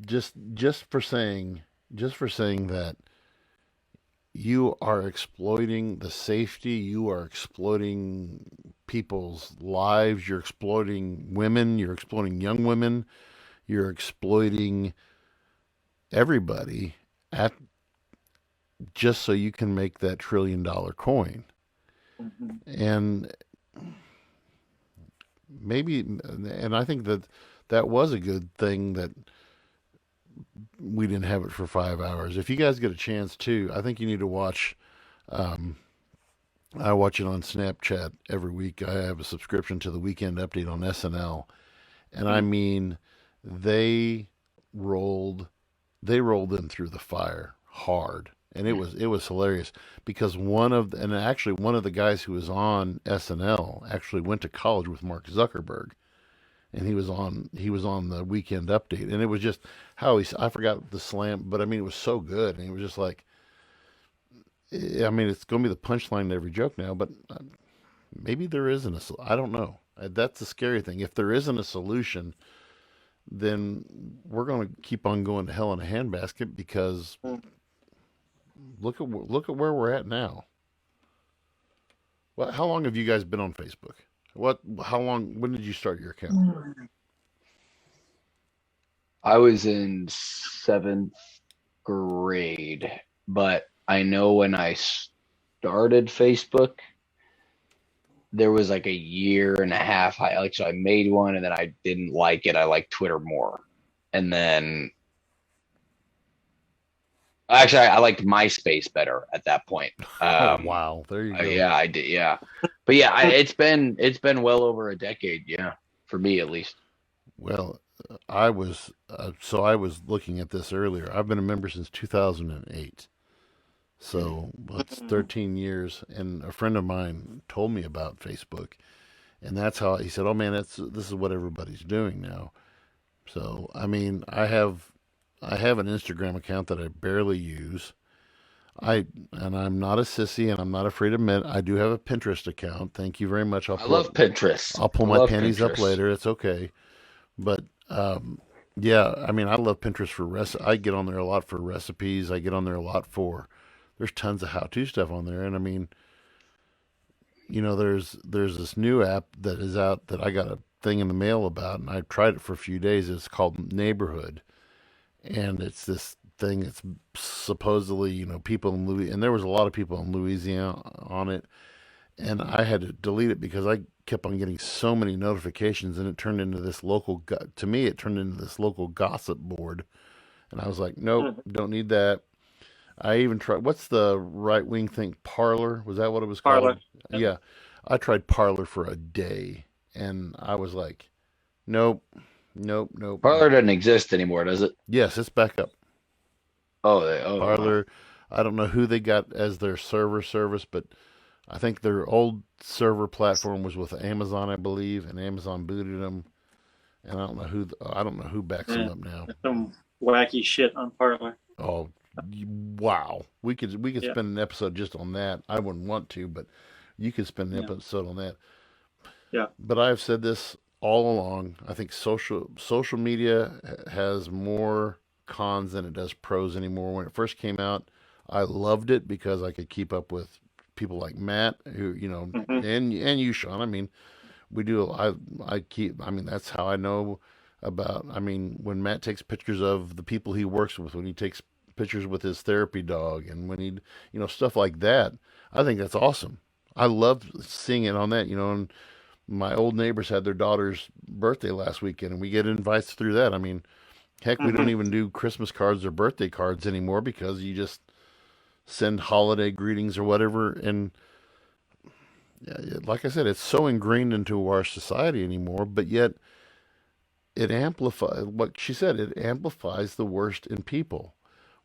Speaker 2: just for saying that you are exploiting the safety, you are exploiting people's lives, you're exploiting women, you're exploiting young women, you're exploiting everybody just so you can make that $1 trillion coin. And maybe, and I think that was a good thing that we didn't have it for 5 hours. If you guys get a chance too, I think you need to watch. I watch it on Snapchat every week. I have a subscription to the Weekend Update on SNL, and I mean, they rolled them through the fire hard. And it was hilarious because one of the guys who was on SNL actually went to college with Mark Zuckerberg, and he was on the Weekend Update, and it was just I forgot the slam, but I mean, it was so good, and it was just like, I mean, it's going to be the punchline to every joke now, but maybe there isn't I don't know. That's the scary thing. If there isn't a solution, then we're going to keep on going to hell in a handbasket because. Look at where we're at now. How long have you guys been on Facebook? When did you start your account?
Speaker 1: I was in 7th grade, but I know when I started Facebook, there was like a year and a half. I made one, and then I didn't like it. I liked Twitter more. And then actually, I liked MySpace better at that point.
Speaker 2: Wow, there you go.
Speaker 1: Yeah, I did. Yeah, but yeah, it's been well over a decade. Yeah, for me at least.
Speaker 2: Well, I was looking at this earlier. I've been a member since 2008, so it's 13 years. And a friend of mine told me about Facebook, and that's how he said, "Oh man, this is what everybody's doing now." So I mean, I have an Instagram account that I barely use. I'm not a sissy, and I'm not afraid to admit I do have a Pinterest account. Thank you very much.
Speaker 1: I love Pinterest.
Speaker 2: I'll pull my panties up later. It's okay. But yeah, I mean, I love Pinterest for I get on there a lot for recipes. I get on there a lot there's tons of how-to stuff on there. And I mean, there's this new app that is out that I got a thing in the mail about, and I tried it for a few days. It's called Neighborhood. And it's this thing that's supposedly, people in Louisiana, and there was a lot of people in Louisiana on it, and I had to delete it because I kept on getting so many notifications, and it turned into this to me, it turned into this local gossip board, and I was like, nope, don't need that. I even tried, what's the right-wing thing, Parler? Was that what it was called?
Speaker 3: Parler.
Speaker 2: Yeah. I tried Parler for a day, and I was like, Nope.
Speaker 1: Parlor doesn't exist anymore, does it?
Speaker 2: Yes, it's back up.
Speaker 1: Oh,
Speaker 2: Parlor, I don't know who they got as their server service, but I think their old server platform was with Amazon, I believe, and Amazon booted them. And I don't know who backs them up now.
Speaker 3: Some wacky shit on Parlor.
Speaker 2: Oh, wow! We could
Speaker 3: Yeah.
Speaker 2: spend an episode just on that. I wouldn't want to, but you could spend an episode on that.
Speaker 3: Yeah.
Speaker 2: But I've said this all along. I think social media has more cons than it does pros anymore. When it first came out, I loved it because I could keep up with people like Matt, who and you, Sean. I mean, we do. I mean, that's how I know about. I mean, when Matt takes pictures of the people he works with, when he takes pictures with his therapy dog, and when he, stuff like that. I think that's awesome. I love seeing it on that. And my old neighbors had their daughter's birthday last weekend, and we get invites through that. I mean, heck, we don't even do Christmas cards or birthday cards anymore because you just send holiday greetings or whatever. And like I said, it's so ingrained into our society anymore, but yet it amplifies what she said. It amplifies the worst in people.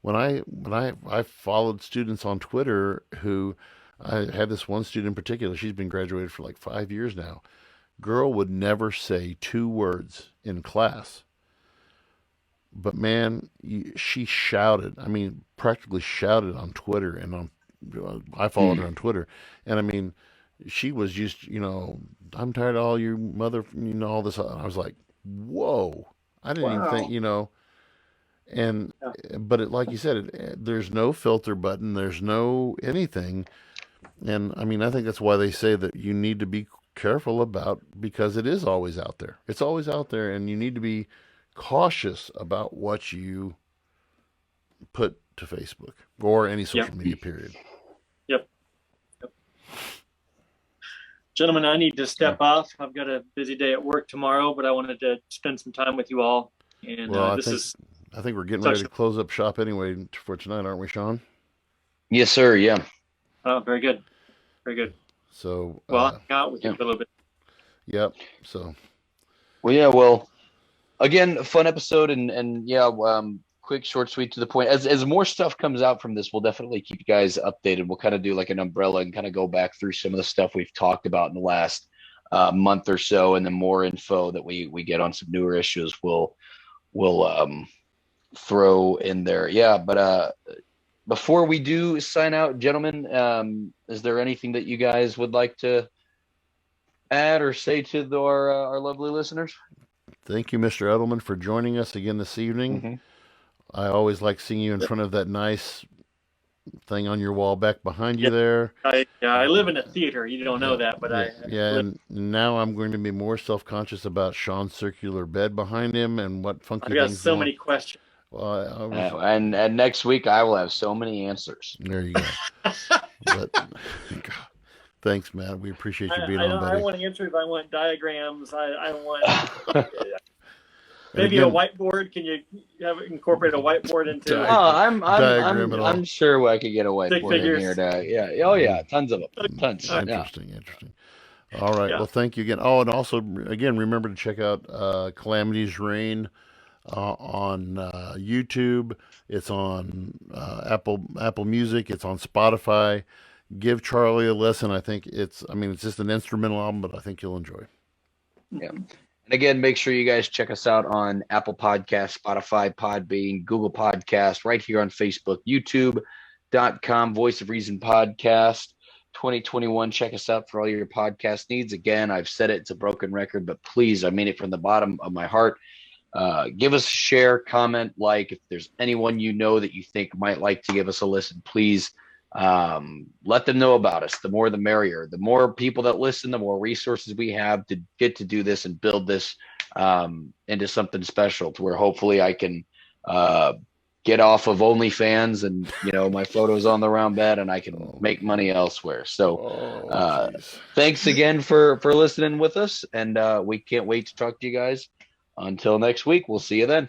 Speaker 2: When I followed students on Twitter who I had this one student in particular. She's been graduated for like 5 years now. Girl would never say 2 words in class, but man, she shouted. I mean, practically shouted on Twitter, and I followed her on Twitter, and I mean, she was just, I'm tired of all your mother, all this. And I was like, whoa, I didn't even think, and but like you said, there's no filter button, there's no anything. And I mean, I think that's why they say that you need to be careful about, because it is always out there. It's always out there, and you need to be cautious about what you put to Facebook or any social media, period.
Speaker 3: Yep. Gentlemen, I need to step off. I've got a busy day at work tomorrow, but I wanted to spend some time with you all. And
Speaker 2: I think we're getting ready to close up shop anyway for tonight, aren't we, Sean?
Speaker 1: Yes, sir. Yeah.
Speaker 3: Oh, very good. Very good.
Speaker 2: So,
Speaker 3: I'll hang out with you for a little bit.
Speaker 2: Yep. So,
Speaker 1: well, again, a fun episode, and quick, short, sweet, to the point. As more stuff comes out from this, we'll definitely keep you guys updated. We'll kind of do like an umbrella and kind of go back through some of the stuff we've talked about in the last month or so, and then more info that we get on some newer issues. We'll throw in there. Yeah, but before we do sign out, gentlemen, is there anything that you guys would like to add or say to our lovely listeners?
Speaker 2: Thank you, Mr. Eddleman, for joining us again this evening.
Speaker 1: Mm-hmm.
Speaker 2: I always like seeing you in front of that nice thing on your wall back behind you there.
Speaker 3: I live in a theater. You don't know that, but
Speaker 2: and now I'm going to be more self-conscious about Sean's circular bed behind him and what funky things.
Speaker 3: I've got so many questions.
Speaker 1: Well, and next week I will have so many answers.
Speaker 2: There you go. But, God, thanks, Matt. We appreciate you being on, buddy.
Speaker 3: I want answers. I want diagrams. I want maybe a whiteboard. Can you incorporate a whiteboard into?
Speaker 1: I'm sure I could get a whiteboard in here. Yeah, tons of them. Tons.
Speaker 2: Interesting. All right. Yeah. Well, thank you again. Oh, and also again, remember to check out Calamity's Reign on YouTube. It's on Apple Music. It's on Spotify. Give Charlie a listen. I think it's just an instrumental album, but I think you'll enjoy.
Speaker 1: Yeah. And again, make sure you guys check us out on Apple Podcasts, Spotify, Podbean, Google Podcasts, right here on Facebook, YouTube.com, Voice of Reason Podcast 2021. Check us out for all your podcast needs. Again, I've said it, it's a broken record, but please, I mean it from the bottom of my heart. Give us a share, comment, like. If there's anyone you know that you think might like to give us a listen, please let them know about us. The more the merrier. The more people that listen, the more resources we have to get to do this and build this into something special, to where hopefully I can get off of OnlyFans and my photos on the round bed, and I can make money elsewhere. So thanks again for listening with us, and we can't wait to talk to you guys. Until next week, we'll see you then.